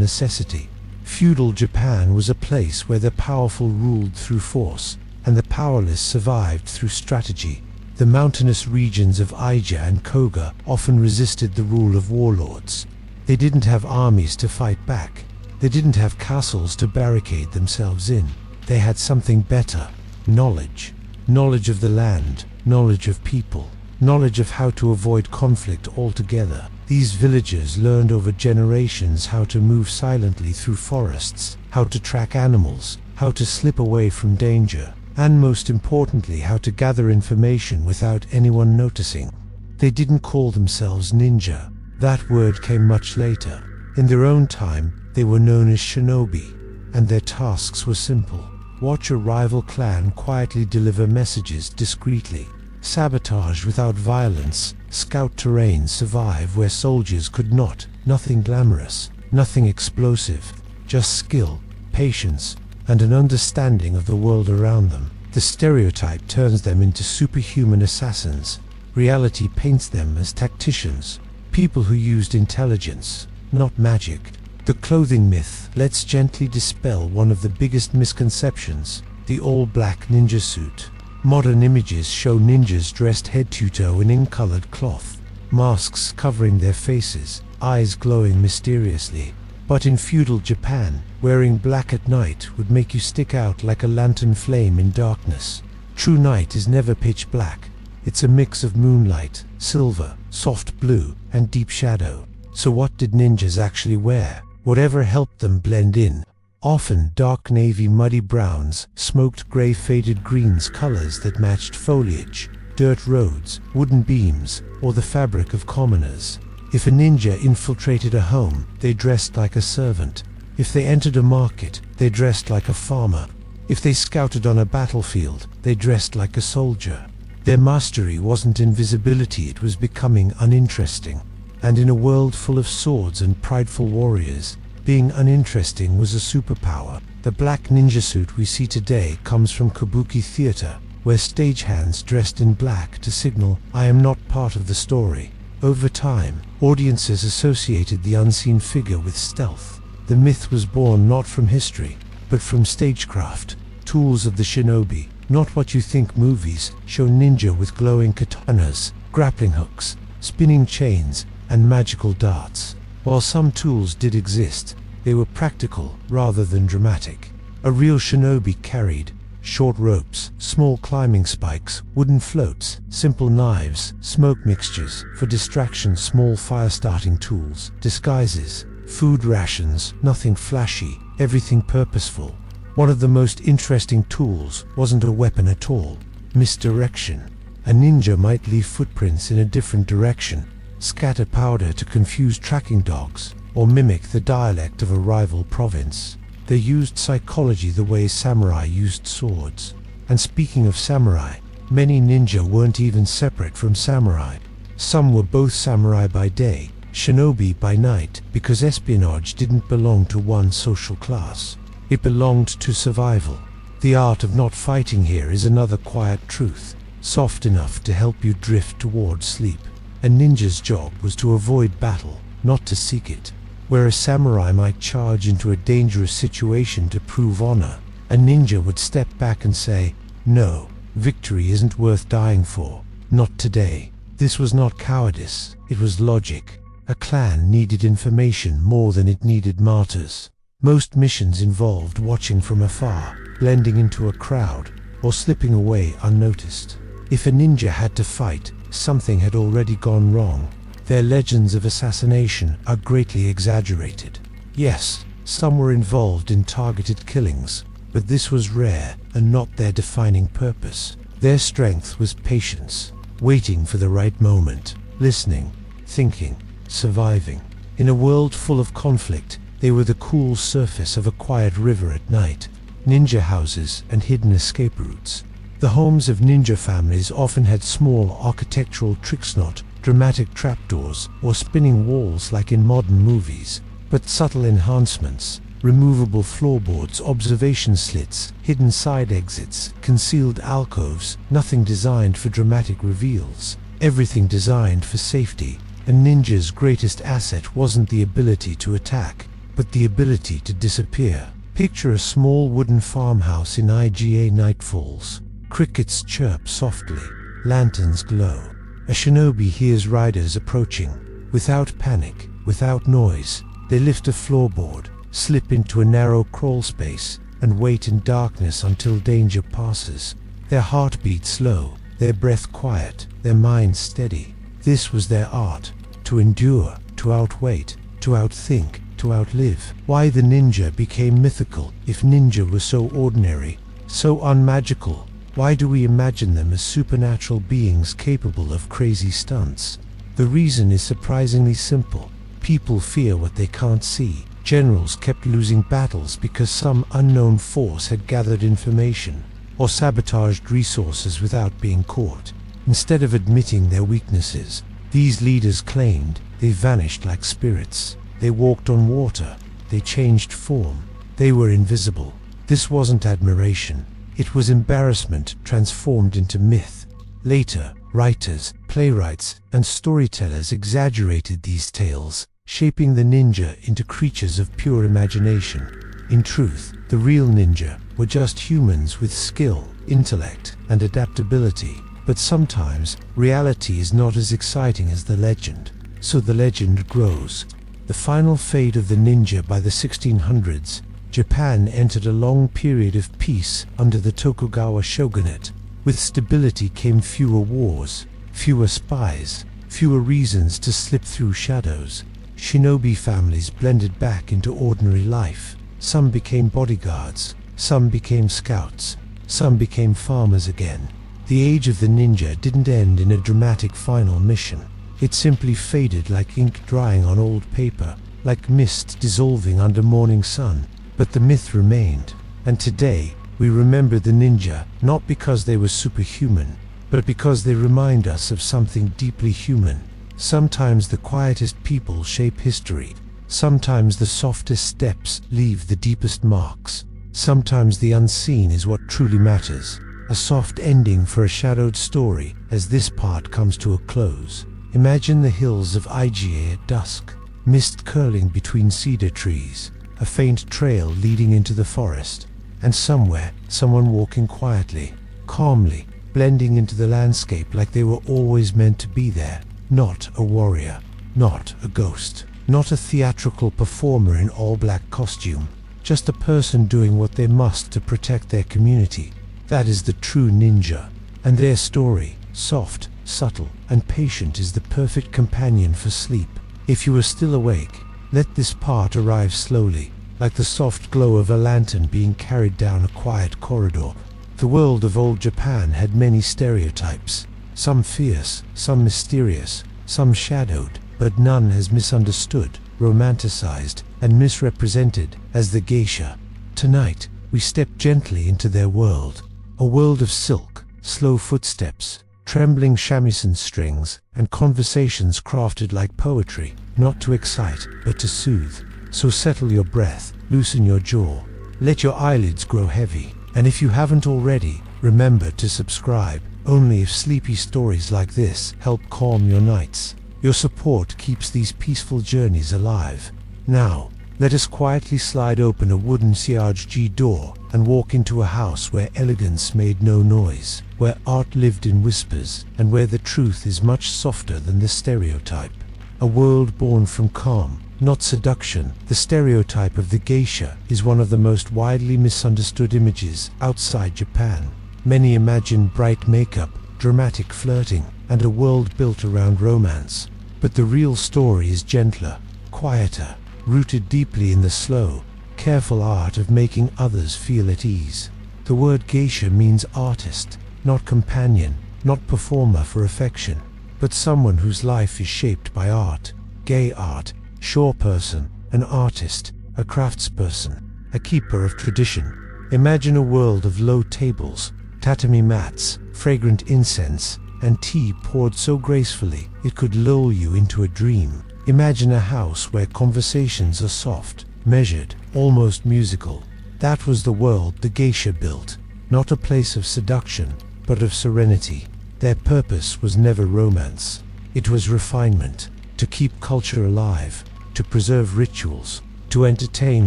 necessity. Feudal Japan was a place where the powerful ruled through force, and the powerless survived through strategy. The mountainous regions of Iga and Koga often resisted the rule of warlords. They didn't have armies to fight back. They didn't have castles to barricade themselves in. They had something better. Knowledge. Knowledge of the land, knowledge of people, knowledge of how to avoid conflict altogether. These villagers learned over generations how to move silently through forests, how to track animals, how to slip away from danger, and most importantly, how to gather information without anyone noticing. They didn't call themselves ninja. That word came much later. In their own time, they were known as shinobi, and their tasks were simple. Watch a rival clan quietly deliver messages discreetly, sabotage without violence, scout terrain, survive where soldiers could not. Nothing glamorous, nothing explosive, just skill, patience, and an understanding of the world around them. The stereotype turns them into superhuman assassins. Reality paints them as tacticians, people who used intelligence, not magic. The clothing myth. Let's gently dispel one of the biggest misconceptions: the all-black ninja suit. Modern images show ninjas dressed head to toe in ink-colored cloth, masks covering their faces, eyes glowing mysteriously. But in feudal Japan, wearing black at night would make you stick out like a lantern flame in darkness. True night is never pitch black. It's a mix of moonlight, silver, soft blue, and deep shadow. So what did ninjas actually wear? Whatever helped them blend in. Often dark navy, muddy browns, smoked gray, faded greens, colors that matched foliage, dirt roads, wooden beams, or the fabric of commoners. If a ninja infiltrated a home, they dressed like a servant. If they entered a market, they dressed like a farmer. If they scouted on a battlefield, they dressed like a soldier. Their mastery wasn't invisibility, it was becoming uninteresting. And in a world full of swords and prideful warriors, being uninteresting was a superpower. The black ninja suit we see today comes from kabuki theater, where stagehands dressed in black to signal, "I am not part of the story." Over time, audiences associated the unseen figure with stealth. The myth was born not from history, but from stagecraft, tools of the shinobi. Not what you think. Movies show ninja with glowing katanas, grappling hooks, spinning chains, and magical darts. While some tools did exist, they were practical rather than dramatic. A real shinobi carried short ropes, small climbing spikes, wooden floats, simple knives, smoke mixtures for distraction, small fire-starting tools, disguises, food rations, nothing flashy, everything purposeful. One of the most interesting tools wasn't a weapon at all: misdirection. A ninja might leave footprints in a different direction, scatter powder to confuse tracking dogs, or mimic the dialect of a rival province. They used psychology the way samurai used swords. And speaking of samurai, many ninja weren't even separate from samurai. Some were both samurai by day, shinobi by night, because espionage didn't belong to one social class. It belonged to survival. The art of not fighting here is another quiet truth, soft enough to help you drift toward sleep. A ninja's job was to avoid battle, not to seek it. Where a samurai might charge into a dangerous situation to prove honor, a ninja would step back and say, "No, victory isn't worth dying for. Not today." This was not cowardice, it was logic. A clan needed information more than it needed martyrs. Most missions involved watching from afar, blending into a crowd, or slipping away unnoticed. If a ninja had to fight, something had already gone wrong. Their legends of assassination are greatly exaggerated. Yes, some were involved in targeted killings, but this was rare and not their defining purpose. Their strength was patience, waiting for the right moment, listening, thinking, surviving. In a world full of conflict, they were the cool surface of a quiet river at night, ninja houses and hidden escape routes. The homes of ninja families often had small architectural tricks, not dramatic trapdoors or spinning walls like in modern movies, but subtle enhancements: removable floorboards, observation slits, hidden side exits, concealed alcoves. Nothing designed for dramatic reveals, everything designed for safety. A ninja's greatest asset wasn't the ability to attack, but the ability to disappear. Picture a small wooden farmhouse in IGA nightfalls. Crickets chirp softly, lanterns glow. A shinobi hears riders approaching. Without panic, without noise, they lift a floorboard, slip into a narrow crawl space, and wait in darkness until danger passes. Their heartbeat slow, their breath quiet, their mind steady. This was their art, to endure, to outwait, to outthink, to outlive. Why the ninja became mythical if ninja were so ordinary, so unmagical? Why do we imagine them as supernatural beings capable of crazy stunts? The reason is surprisingly simple. People fear what they can't see. Generals kept losing battles because some unknown force had gathered information or sabotaged resources without being caught. Instead of admitting their weaknesses, these leaders claimed they vanished like spirits. They walked on water. They changed form. They were invisible. This wasn't admiration. It was embarrassment transformed into myth. Later, writers, playwrights, and storytellers exaggerated these tales, shaping the ninja into creatures of pure imagination. In truth, the real ninja were just humans with skill, intellect, and adaptability. But sometimes, reality is not as exciting as the legend. So the legend grows. The final fate of the ninja. By the 1600s, Japan entered a long period of peace under the Tokugawa shogunate. With stability came fewer wars, fewer spies, fewer reasons to slip through shadows. Shinobi families blended back into ordinary life. Some became bodyguards, some became scouts, some became farmers again. The age of the ninja didn't end in a dramatic final mission. It simply faded like ink drying on old paper, like mist dissolving under morning sun. But the myth remained, and today we remember the ninja not because they were superhuman, but because they remind us of something deeply human. Sometimes the quietest people shape history. Sometimes the softest steps leave the deepest marks. Sometimes the unseen is what truly matters. A soft ending for a shadowed story as this part comes to a close. Imagine the hills of Iga at dusk, mist curling between cedar trees, a faint trail leading into the forest, and somewhere, someone walking quietly, calmly, blending into the landscape like they were always meant to be there. Not a warrior, not a ghost, not a theatrical performer in all-black costume, just a person doing what they must to protect their community. That is the true ninja, and their story, soft, subtle, and patient, is the perfect companion for sleep. If you are still awake, let this part arrive slowly, like the soft glow of a lantern being carried down a quiet corridor. The world of old Japan had many stereotypes, some fierce, some mysterious, some shadowed, but none as misunderstood, romanticized, and misrepresented as the geisha. Tonight, we step gently into their world, a world of silk, slow footsteps, trembling shamisen strings, and conversations crafted like poetry, not to excite, but to soothe. So settle your breath, loosen your jaw, let your eyelids grow heavy, and if you haven't already, remember to subscribe. Only if sleepy stories like this help calm your nights. Your support keeps these peaceful journeys alive. Now, let us quietly slide open a wooden CRG door and walk into a house where elegance made no noise, where art lived in whispers, and where the truth is much softer than the stereotype. A world born from calm, not seduction. The stereotype of the geisha is one of the most widely misunderstood images outside Japan. Many imagine bright makeup, dramatic flirting, and a world built around romance. But the real story is gentler, quieter, rooted deeply in the slow, careful art of making others feel at ease. The word geisha means artist, not companion, not performer for affection, but someone whose life is shaped by art. Gay art, shore person, an artist, a craftsperson, a keeper of tradition. Imagine a world of low tables, tatami mats, fragrant incense, and tea poured so gracefully it could lull you into a dream. Imagine a house where conversations are soft, measured, almost musical. That was the world the geisha built, not a place of seduction, but of serenity. Their purpose was never romance. It was refinement, to keep culture alive, to preserve rituals, to entertain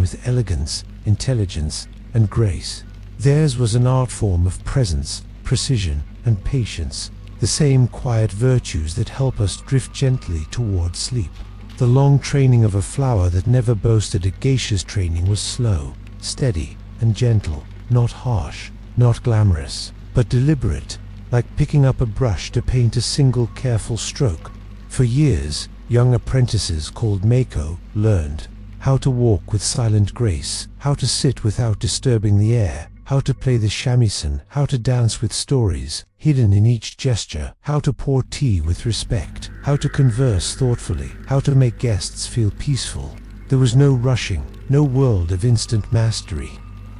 with elegance, intelligence, and grace. Theirs was an art form of presence, precision, and patience, the same quiet virtues that help us drift gently toward sleep. The long training of a flower that never boasted a geisha's training was slow, steady, and gentle, not harsh, not glamorous, but deliberate, like picking up a brush to paint a single careful stroke. For years, young apprentices called Mako learned how to walk with silent grace, how to sit without disturbing the air, how to play the shamisen, how to dance with stories hidden in each gesture, how to pour tea with respect, how to converse thoughtfully, how to make guests feel peaceful. There was no rushing, no world of instant mastery.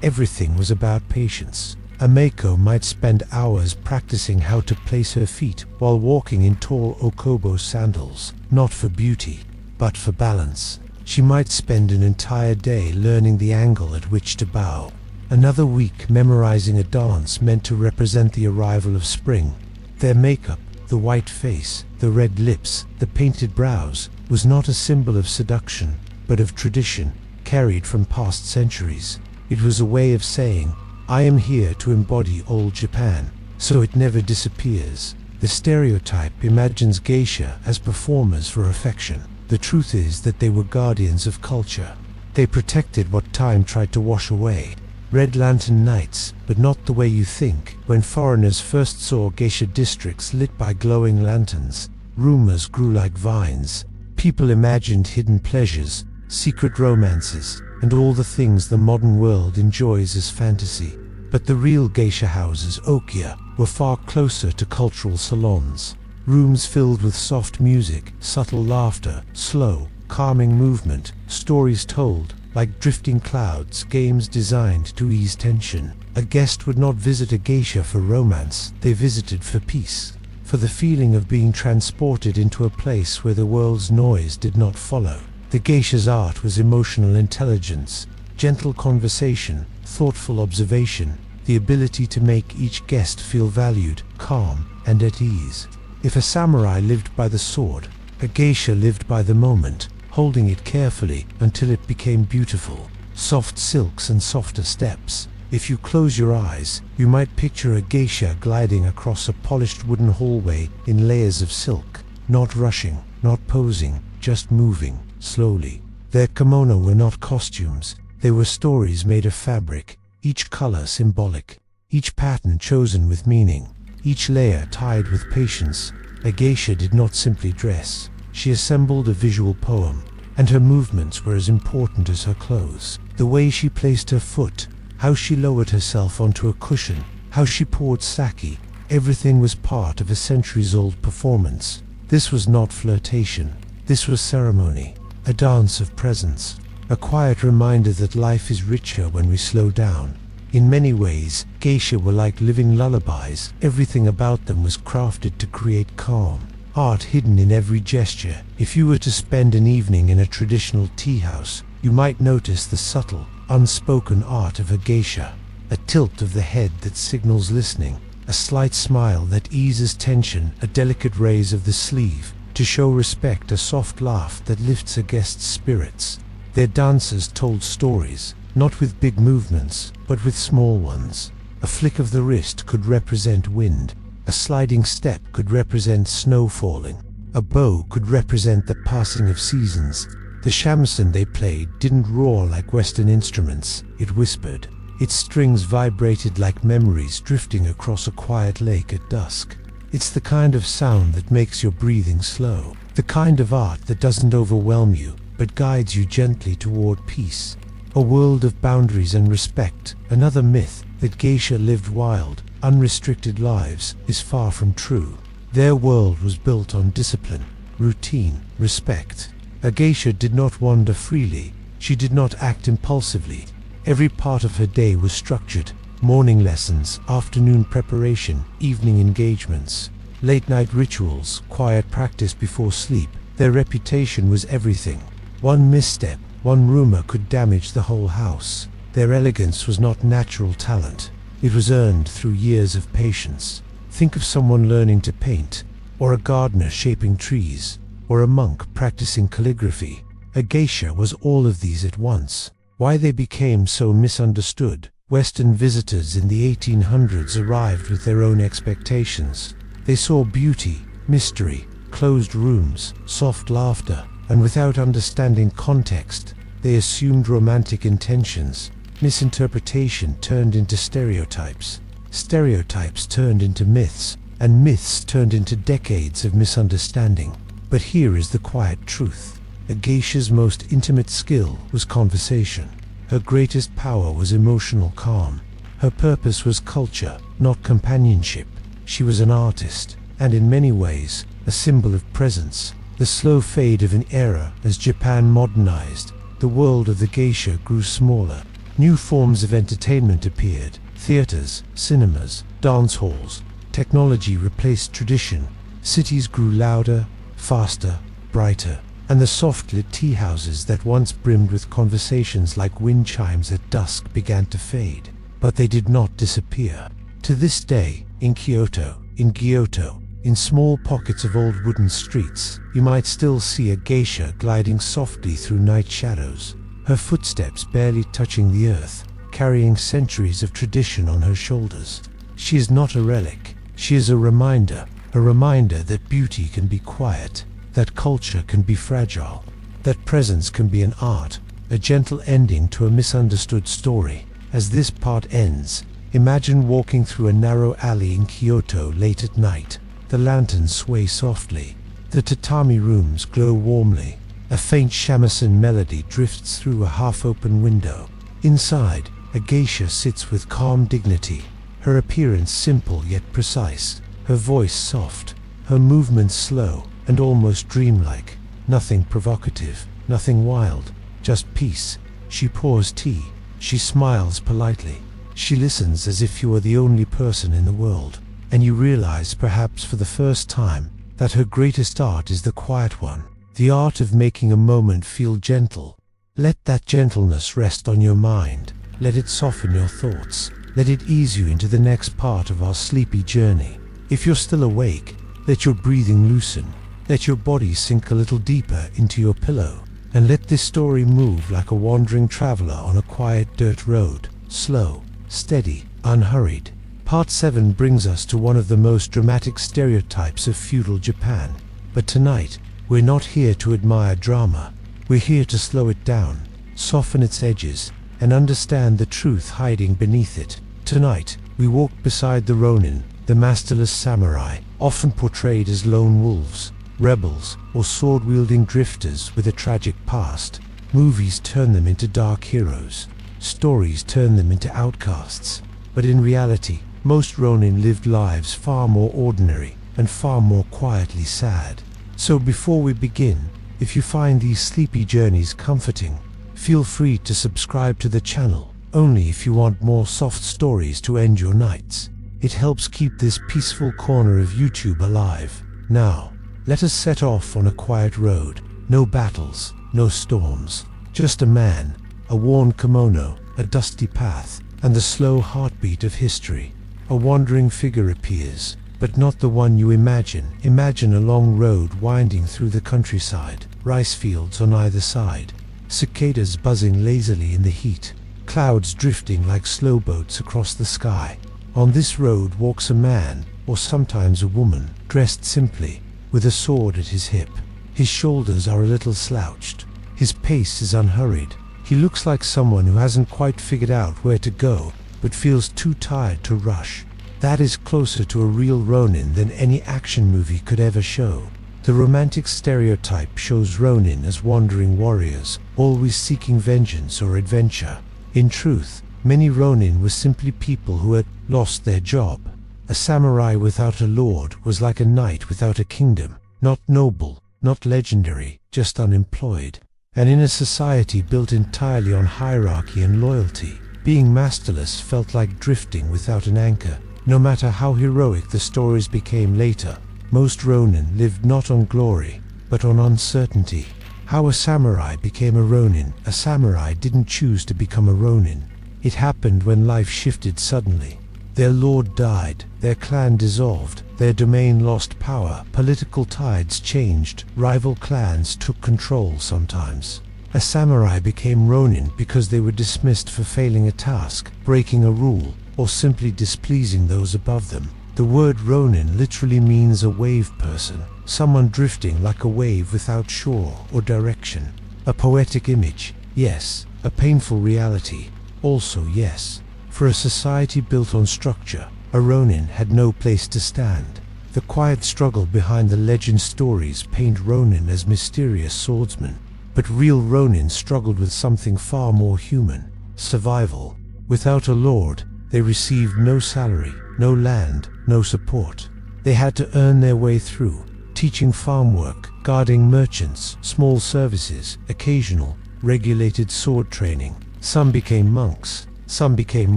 Everything was about patience. A Mako might spend hours practicing how to place her feet while walking in tall Okobo sandals, not for beauty, but for balance. She might spend an entire day learning the angle at which to bow. Another week memorizing a dance meant to represent the arrival of spring. Their makeup, the white face, the red lips, the painted brows, was not a symbol of seduction, but of tradition, carried from past centuries. It was a way of saying, I am here to embody old Japan, so it never disappears. The stereotype imagines geisha as performers for affection. The truth is that they were guardians of culture. They protected what time tried to wash away. Red lantern nights, but not the way you think. When foreigners first saw geisha districts lit by glowing lanterns, rumors grew like vines. People imagined hidden pleasures, secret romances, and all the things the modern world enjoys as fantasy. But the real geisha houses, Okya, were far closer to cultural salons. Rooms filled with soft music, subtle laughter, slow, calming movement, stories told like drifting clouds, games designed to ease tension. A guest would not visit a geisha for romance, they visited for peace, for the feeling of being transported into a place where the world's noise did not follow. The geisha's art was emotional intelligence, gentle conversation, thoughtful observation, the ability to make each guest feel valued, calm, and at ease. If a samurai lived by the sword, a geisha lived by the moment, holding it carefully until it became beautiful. Soft silks and softer steps. If you close your eyes, you might picture a geisha gliding across a polished wooden hallway in layers of silk, not rushing, not posing, just moving, slowly. Their kimono were not costumes, they were stories made of fabric, each color symbolic, each pattern chosen with meaning, each layer tied with patience. A geisha did not simply dress. She assembled a visual poem, and her movements were as important as her clothes. The way she placed her foot, how she lowered herself onto a cushion, how she poured sake, everything was part of a centuries-old performance. This was not flirtation, this was ceremony, a dance of presence, a quiet reminder that life is richer when we slow down. In many ways, geisha were like living lullabies. Everything about them was crafted to create calm. Art hidden in every gesture. If you were to spend an evening in a traditional tea house, you might notice the subtle, unspoken art of a geisha. A tilt of the head that signals listening, a slight smile that eases tension, a delicate raise of the sleeve to show respect, a soft laugh that lifts a guest's spirits. Their dancers told stories, not with big movements, but with small ones. A flick of the wrist could represent wind. A sliding step could represent snow falling. A bow could represent the passing of seasons. The shamisen they played didn't roar like Western instruments, it whispered. Its strings vibrated like memories drifting across a quiet lake at dusk. It's the kind of sound that makes your breathing slow. The kind of art that doesn't overwhelm you, but guides you gently toward peace. A world of boundaries and respect. Another myth, that geisha lived wild, unrestricted lives, is far from true. Their world was built on discipline, routine, respect. A geisha did not wander freely. She did not act impulsively. Every part of her day was structured. Morning lessons, afternoon preparation, evening engagements, late-night rituals, quiet practice before sleep. Their reputation was everything. One misstep, one rumor could damage the whole house. Their elegance was not natural talent. It was earned through years of patience. Think of someone learning to paint, or a gardener shaping trees, or a monk practicing calligraphy. A geisha was all of these at once. Why they became so misunderstood? Western visitors in the 1800s arrived with their own expectations. They saw beauty, mystery, closed rooms, soft laughter, and without understanding context, they assumed romantic intentions. Misinterpretation turned into stereotypes. Stereotypes turned into myths, and myths turned into decades of misunderstanding. But here is the quiet truth. A geisha's most intimate skill was conversation. Her greatest power was emotional calm. Her purpose was culture, not companionship. She was an artist, and in many ways, a symbol of presence. The slow fade of an era as Japan modernized, the world of the geisha grew smaller. New forms of entertainment appeared: theaters, cinemas, dance halls. Technology replaced tradition. Cities grew louder, faster, brighter, and the soft-lit tea houses that once brimmed with conversations like wind chimes at dusk began to fade. But they did not disappear. To this day, in Kyoto, in small pockets of old wooden streets, you might still see a geisha gliding softly through night shadows, her footsteps barely touching the earth, carrying centuries of tradition on her shoulders. She is not a relic, she is a reminder that beauty can be quiet, that culture can be fragile, that presence can be an art, a gentle ending to a misunderstood story. As this part ends, imagine walking through a narrow alley in Kyoto late at night. The lanterns sway softly, the tatami rooms glow warmly, a faint shamisen melody drifts through a half-open window. Inside, a geisha sits with calm dignity, her appearance simple yet precise, her voice soft, her movements slow and almost dreamlike. Nothing provocative, nothing wild, just peace. She pours tea, she smiles politely, she listens as if you are the only person in the world. And you realize, perhaps for the first time, that her greatest art is the quiet one, the art of making a moment feel gentle. Let that gentleness rest on your mind, let it soften your thoughts, let it ease you into the next part of our sleepy journey. If you're still awake, let your breathing loosen, let your body sink a little deeper into your pillow, and let this story move like a wandering traveler on a quiet dirt road, slow, steady, unhurried. Part 7 brings us to one of the most dramatic stereotypes of feudal Japan. But tonight, we're not here to admire drama. We're here to slow it down, soften its edges, and understand the truth hiding beneath it. Tonight, we walk beside the ronin, the masterless samurai, often portrayed as lone wolves, rebels, or sword-wielding drifters with a tragic past. Movies turn them into dark heroes. Stories turn them into outcasts. But in reality, most ronin lived lives far more ordinary and far more quietly sad. So before we begin, if you find these sleepy journeys comforting, feel free to subscribe to the channel, only if you want more soft stories to end your nights. It helps keep this peaceful corner of YouTube alive. Now, let us set off on a quiet road. No battles, no storms, just a man, a worn kimono, a dusty path, and the slow heartbeat of history. A wandering figure appears, but not the one you imagine. Imagine a long road winding through the countryside, rice fields on either side, cicadas buzzing lazily in the heat, clouds drifting like slow boats across the sky. On this road walks a man, or sometimes a woman, dressed simply, with a sword at his hip. His shoulders are a little slouched. His pace is unhurried. He looks like someone who hasn't quite figured out where to go, but feels too tired to rush. That is closer to a real ronin than any action movie could ever show. The romantic stereotype shows ronin as wandering warriors, always seeking vengeance or adventure. In truth, many ronin were simply people who had lost their job. A samurai without a lord was like a knight without a kingdom, not noble, not legendary, just unemployed. And in a society built entirely on hierarchy and loyalty, being masterless felt like drifting without an anchor. No matter how heroic the stories became later, most ronin lived not on glory, but on uncertainty. How a samurai became a ronin. A samurai didn't choose to become a ronin. It happened when life shifted suddenly. Their lord died, their clan dissolved, their domain lost power, political tides changed, rival clans took control sometimes. A samurai became ronin because they were dismissed for failing a task, breaking a rule, or simply displeasing those above them. The word ronin literally means a wave person, someone drifting like a wave without shore or direction. A poetic image, yes, a painful reality. Also yes. For a society built on structure, a Ronin had no place to stand. The quiet struggle behind the legend stories paint Ronin as mysterious swordsmen. But real Ronin struggled with something far more human: survival. Without a lord, they received no salary, no land, no support. They had to earn their way through, teaching farm work, guarding merchants, small services, occasional, regulated sword training. Some became monks, some became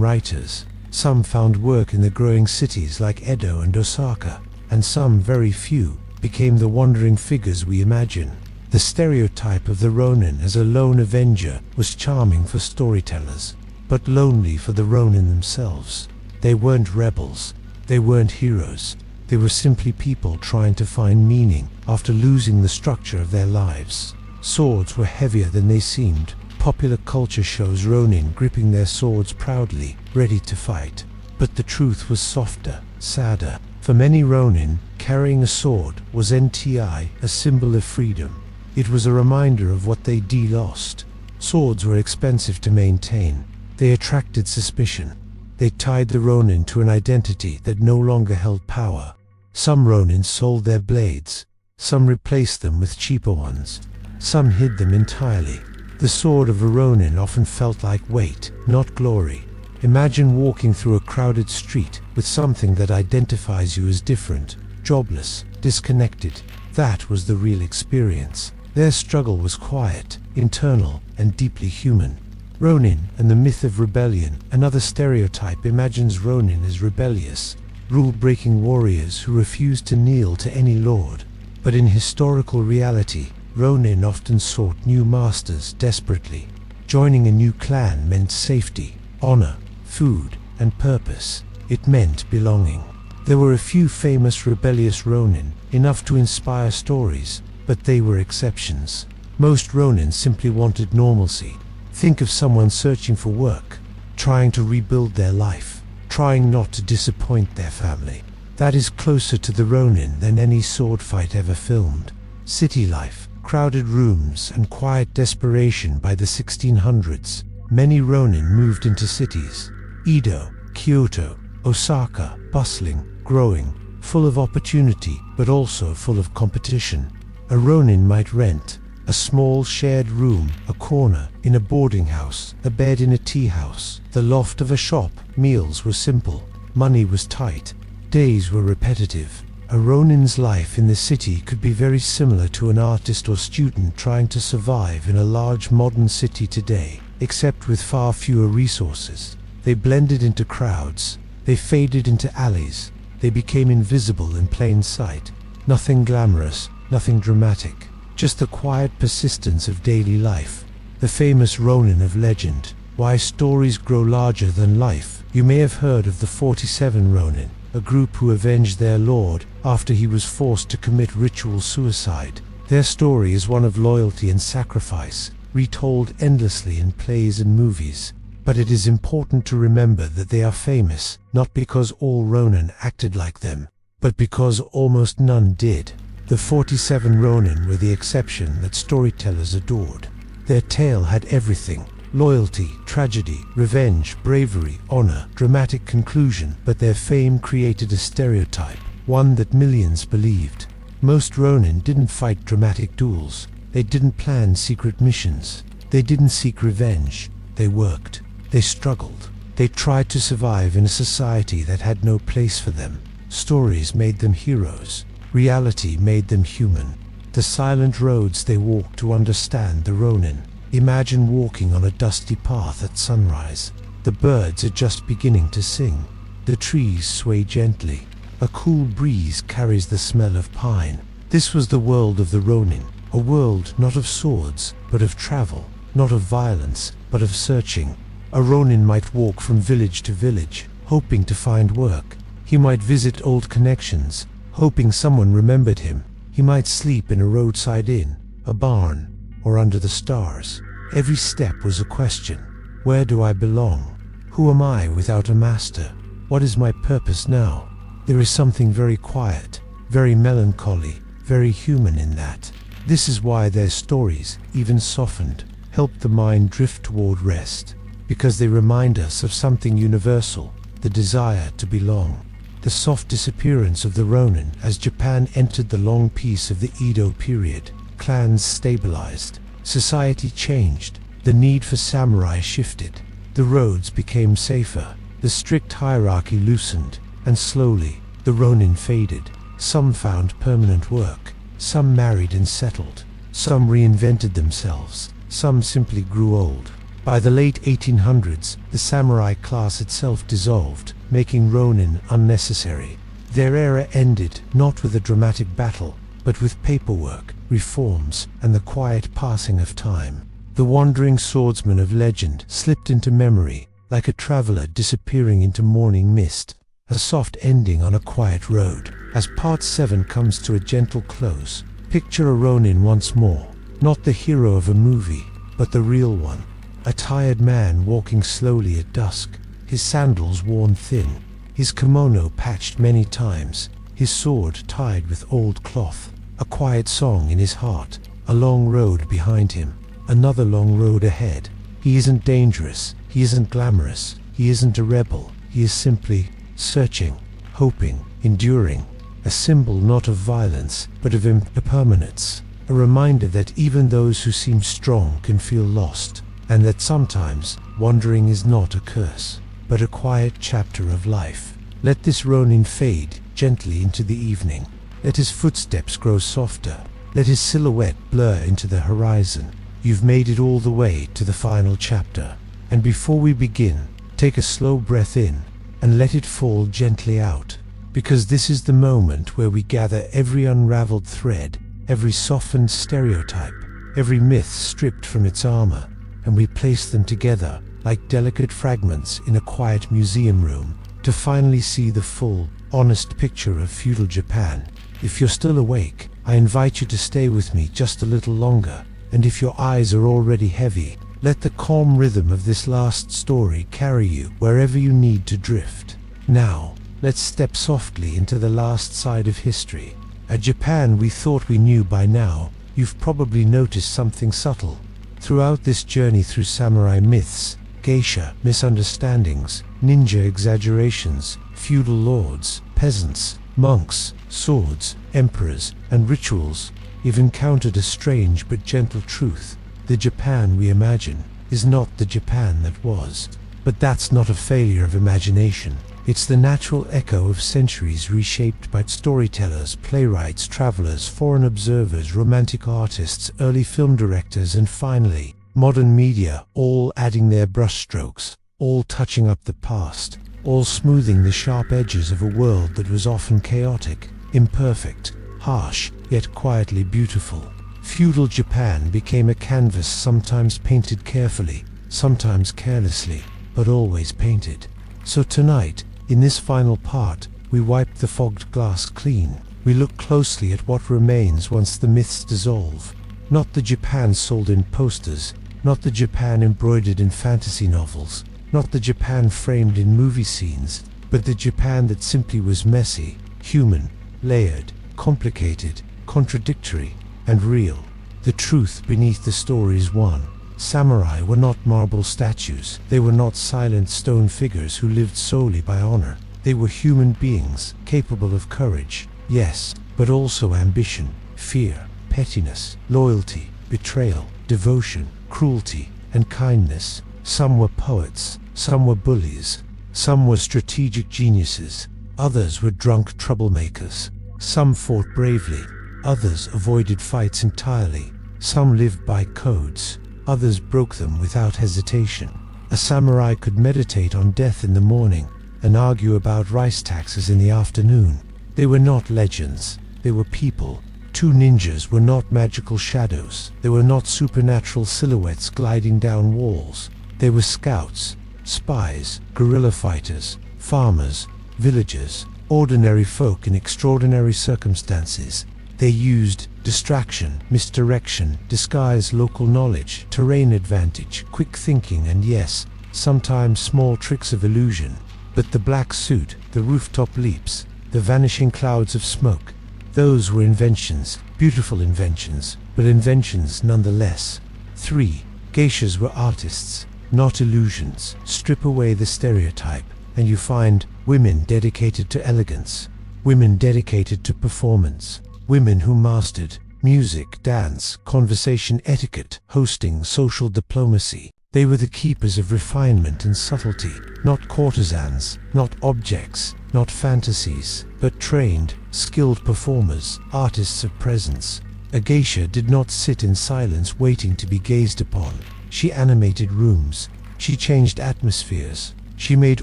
writers, some found work in the growing cities like Edo and Osaka, and some, very few, became the wandering figures we imagine. The stereotype of the Ronin as a lone avenger was charming for storytellers, but lonely for the Ronin themselves. They weren't rebels, they weren't heroes, they were simply people trying to find meaning after losing the structure of their lives. Swords were heavier than they seemed. Popular culture shows Ronin gripping their swords proudly, ready to fight. But the truth was softer, sadder. For many Ronin, carrying a sword was NTI, a symbol of freedom. It was a reminder of what they'd lost. Swords were expensive to maintain. They attracted suspicion. They tied the Ronin to an identity that no longer held power. Some Ronin sold their blades. Some replaced them with cheaper ones. Some hid them entirely. The sword of a Ronin often felt like weight, not glory. Imagine walking through a crowded street with something that identifies you as different, jobless, disconnected. That was the real experience. Their struggle was quiet, internal, and deeply human. Ronin and the myth of rebellion. Another stereotype imagines Ronin as rebellious, rule-breaking warriors who refuse to kneel to any lord. But in historical reality, Ronin often sought new masters desperately. Joining a new clan meant safety, honor, food, and purpose. It meant belonging. There were a few famous rebellious Ronin, enough to inspire stories, but they were exceptions. Most Ronin simply wanted normalcy. Think of someone searching for work, trying to rebuild their life, trying not to disappoint their family. That is closer to the Ronin than any sword fight ever filmed. City life, crowded rooms, and quiet desperation. By the 1600s, many Ronin moved into cities. Edo, Kyoto, Osaka, bustling, growing, full of opportunity, but also full of competition. A Ronin might rent a small shared room, a corner in a boarding house, a bed in a tea house, the loft of a shop. Meals were simple, money was tight, days were repetitive. A Ronin's life in the city could be very similar to an artist or student trying to survive in a large modern city today, except with far fewer resources. They blended into crowds, they faded into alleys, they became invisible in plain sight. Nothing glamorous, nothing dramatic, just the quiet persistence of daily life. The famous Ronin of legend. Why stories grow larger than life. You may have heard of the 47 Ronin, a group who avenged their lord after he was forced to commit ritual suicide. Their story is one of loyalty and sacrifice, retold endlessly in plays and movies. But it is important to remember that they are famous, not because all Ronin acted like them, but because almost none did. The 47 Ronin were the exception that storytellers adored. Their tale had everything: loyalty, tragedy, revenge, bravery, honor, dramatic conclusion. But their fame created a stereotype, one that millions believed. Most Ronin didn't fight dramatic duels. They didn't plan secret missions. They didn't seek revenge. They worked. They struggled. They tried to survive in a society that had no place for them. Stories made them heroes. Reality made them human. The silent roads they walked to understand the Ronin. Imagine walking on a dusty path at sunrise. The birds are just beginning to sing. The trees sway gently. A cool breeze carries the smell of pine. This was the world of the Ronin, a world not of swords, but of travel, not of violence, but of searching. A Ronin might walk from village to village, hoping to find work. He might visit old connections, hoping someone remembered him. He might sleep in a roadside inn, a barn, or under the stars. Every step was a question. Where do I belong? Who am I without a master? What is my purpose now? There is something very quiet, very melancholy, very human in that. This is why their stories, even softened, helped the mind drift toward rest. because they remind us of something universal, the desire to belong. The soft disappearance of the Ronin as Japan entered the long peace of the Edo period. Clans stabilized, society changed, the need for samurai shifted. The roads became safer, the strict hierarchy loosened, and slowly, the Ronin faded. Some found permanent work, some married and settled, some reinvented themselves, some simply grew old. By the late 1800s, the samurai class itself dissolved, making Ronin unnecessary. Their era ended not with a dramatic battle, but with paperwork, reforms, and the quiet passing of time. The wandering swordsman of legend slipped into memory, like a traveler disappearing into morning mist. A soft ending on a quiet road. As Part 7 comes to a gentle close, picture a Ronin once more, not the hero of a movie, but the real one. A tired man walking slowly at dusk, his sandals worn thin, his kimono patched many times, his sword tied with old cloth, a quiet song in his heart, a long road behind him, another long road ahead. He isn't dangerous, he isn't glamorous, he isn't a rebel, he is simply searching, hoping, enduring, a symbol not of violence, but of impermanence, a reminder that even those who seem strong can feel lost, and that sometimes wandering is not a curse, but a quiet chapter of life. Let this Ronin fade gently into the evening. Let his footsteps grow softer. Let his silhouette blur into the horizon. You've made it all the way to the final chapter. And before we begin, take a slow breath in and let it fall gently out. Because this is the moment where we gather every unraveled thread, every softened stereotype, every myth stripped from its armor, and we place them together like delicate fragments in a quiet museum room to finally see the full, honest picture of feudal Japan. If you're still awake, I invite you to stay with me just a little longer, and if your eyes are already heavy, let the calm rhythm of this last story carry you wherever you need to drift. Now, let's step softly into the last side of history. A Japan we thought we knew by now. You've probably noticed something subtle. Throughout this journey through samurai myths, geisha misunderstandings, ninja exaggerations, feudal lords, peasants, monks, swords, emperors, and rituals, you've encountered a strange but gentle truth. The Japan we imagine is not the Japan that was. But that's not a failure of imagination. It's the natural echo of centuries reshaped by storytellers, playwrights, travelers, foreign observers, romantic artists, early film directors, and finally, modern media, all adding their brushstrokes, all touching up the past, all smoothing the sharp edges of a world that was often chaotic, imperfect, harsh, yet quietly beautiful. Feudal Japan became a canvas sometimes painted carefully, sometimes carelessly, but always painted. So tonight, in this final part, we wipe the fogged glass clean. We look closely at what remains once the myths dissolve. Not the Japan sold in posters, not the Japan embroidered in fantasy novels, not the Japan framed in movie scenes, but the Japan that simply was messy, human, layered, complicated, contradictory, and real. The truth beneath the story is one. Samurai were not marble statues. They were not silent stone figures who lived solely by honor. They were human beings, capable of courage, yes, but also ambition, fear, pettiness, loyalty, betrayal, devotion, cruelty, and kindness. Some were poets, some were bullies, some were strategic geniuses, others were drunk troublemakers. Some fought bravely, others avoided fights entirely. Some lived by codes, others broke them without hesitation. A samurai could meditate on death in the morning and argue about rice taxes in the afternoon. They were not legends, they were people. Two ninjas were not magical shadows. They were not supernatural silhouettes gliding down walls. They were scouts, spies, guerrilla fighters, farmers, villagers, ordinary folk in extraordinary circumstances. They used distraction, misdirection, disguise, local knowledge, terrain advantage, quick thinking, and yes, sometimes small tricks of illusion. But the black suit, the rooftop leaps, the vanishing clouds of smoke, those were inventions, beautiful inventions, but inventions nonetheless. 3. Geishas were artists. not illusions. Strip away the stereotype, and you find women dedicated to elegance, women dedicated to performance, women who mastered music, dance, conversation etiquette, hosting, social diplomacy. They were the keepers of refinement and subtlety, not courtesans, not objects, not fantasies, but trained, skilled performers, artists of presence. A geisha did not sit in silence waiting to be gazed upon. She animated rooms, she changed atmospheres, she made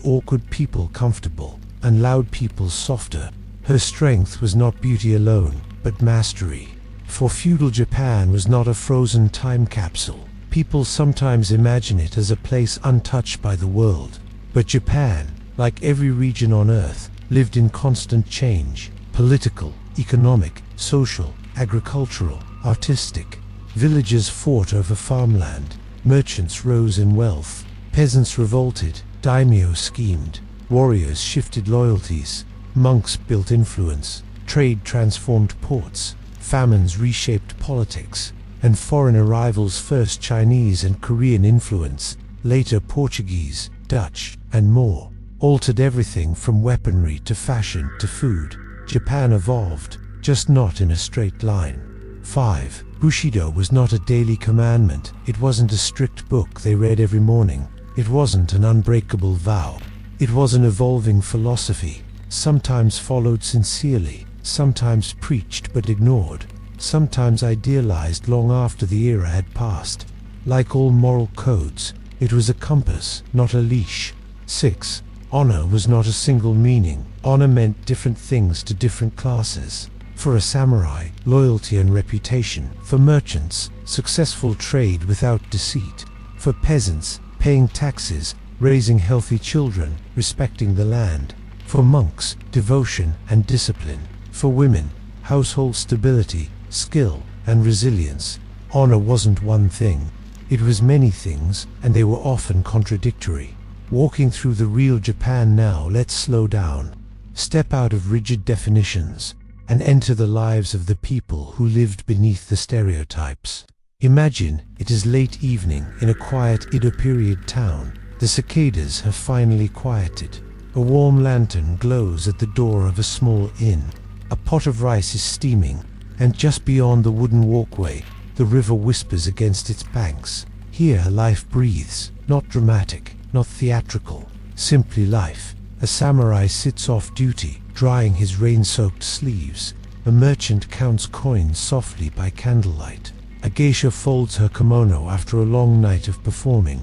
awkward people comfortable, and loud people softer. Her strength was not beauty alone, but mastery. For feudal Japan was not a frozen time capsule. People sometimes imagine it as a place untouched by the world. But Japan, like every region on Earth, lived in constant change. Political, economic, social, agricultural, artistic. Villagers fought over farmland. Merchants rose in wealth. Peasants revolted. Daimyo schemed. Warriors shifted loyalties. Monks built influence. Trade transformed ports. Famines reshaped politics. And foreign arrivals, first Chinese and Korean influence, later Portuguese, Dutch, and more, altered everything from weaponry to fashion to food. Japan evolved, just not in a straight line. 5. Bushido was not a daily commandment. It wasn't a strict book they read every morning. It wasn't an unbreakable vow. It was an evolving philosophy, sometimes followed sincerely, sometimes preached but ignored, sometimes idealized long after the era had passed. Like all moral codes, it was a compass, not a leash. 6. Honor was not a single meaning. Honor meant different things to different classes. For a samurai, loyalty and reputation. For merchants, successful trade without deceit. For peasants, paying taxes, raising healthy children, respecting the land. For monks, devotion and discipline. For women, household stability, skill, and resilience. Honor wasn't one thing. It was many things, and they were often contradictory. Walking through the real Japan now, let's slow down. Step out of rigid definitions, and enter the lives of the people who lived beneath the stereotypes. Imagine it is late evening in a quiet Edo period town. The cicadas have finally quieted. A warm lantern glows at the door of a small inn. A pot of rice is steaming, and just beyond the wooden walkway, the river whispers against its banks. Here life breathes, not dramatic, not theatrical, simply life. A samurai sits off duty, drying his rain-soaked sleeves. A merchant counts coins softly by candlelight. A geisha folds her kimono after a long night of performing.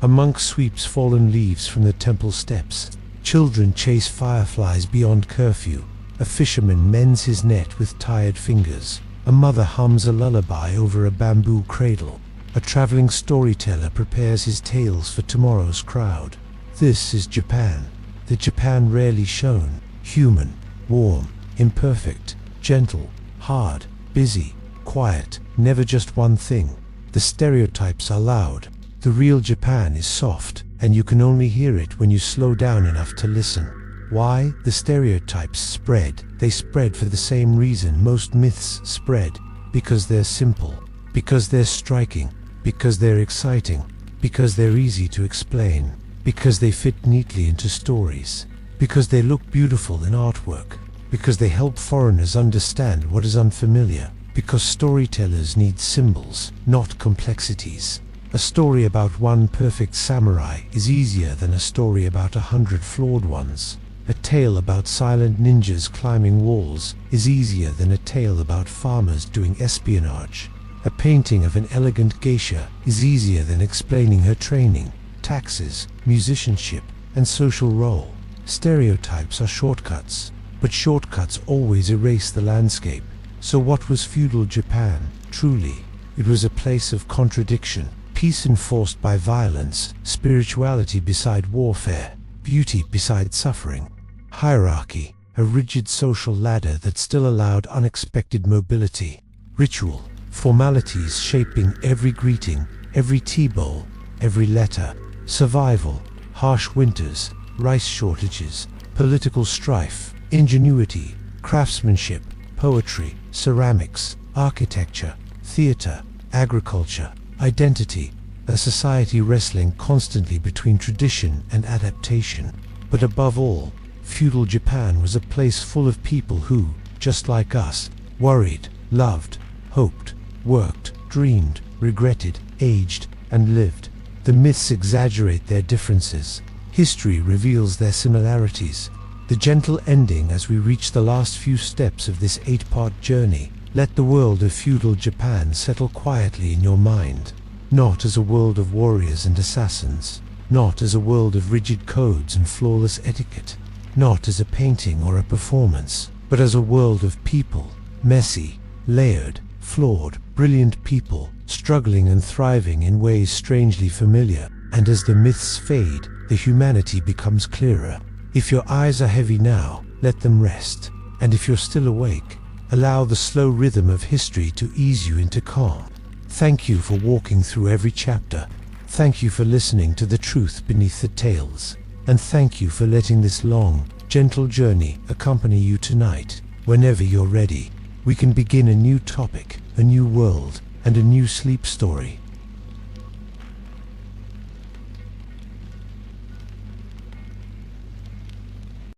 A monk sweeps fallen leaves from the temple steps. Children chase fireflies beyond curfew. A fisherman mends his net with tired fingers. A mother hums a lullaby over a bamboo cradle. A traveling storyteller prepares his tales for tomorrow's crowd. This is Japan, the Japan rarely shown. Human, warm, imperfect, gentle, hard, busy, quiet, never just one thing. The stereotypes are loud. The real Japan is soft, and you can only hear it when you slow down enough to listen. Why? The stereotypes spread. They spread for the same reason most myths spread. Because they're simple. Because they're striking. Because they're exciting. Because they're easy to explain. Because they fit neatly into stories. Because they look beautiful in artwork. Because they help foreigners understand what is unfamiliar. Because storytellers need symbols, not complexities. A story about one perfect samurai is easier than a story about 100 flawed ones. A tale about silent ninjas climbing walls is easier than a tale about farmers doing espionage. A painting of an elegant geisha is easier than explaining her training, taxes, musicianship, and social role. Stereotypes are shortcuts, but shortcuts always erase the landscape. So what was feudal Japan, truly? It was a place of contradiction, peace enforced by violence, spirituality beside warfare, beauty beside suffering. Hierarchy, a rigid social ladder that still allowed unexpected mobility. Ritual, formalities shaping every greeting, every tea bowl, every letter. Survival, harsh winters, rice shortages, political strife, ingenuity, craftsmanship, poetry, ceramics, architecture, theater, agriculture, identity, a society wrestling constantly between tradition and adaptation. But above all, feudal Japan was a place full of people who, just like us, worried, loved, hoped, worked, dreamed, regretted, aged, and lived. The myths exaggerate their differences. History reveals their similarities. The gentle ending as we reach the last few steps of this 8-part journey. Let the world of feudal Japan settle quietly in your mind. Not as a world of warriors and assassins. Not as a world of rigid codes and flawless etiquette. Not as a painting or a performance, but as a world of people. Messy, layered, flawed, brilliant people, struggling and thriving in ways strangely familiar. And as the myths fade, the humanity becomes clearer. If your eyes are heavy now, let them rest. And if you're still awake, allow the slow rhythm of history to ease you into calm. Thank you for walking through every chapter. Thank you for listening to the truth beneath the tales. And thank you for letting this long, gentle journey accompany you tonight. Whenever you're ready, we can begin a new topic, a new world, and a new sleep story.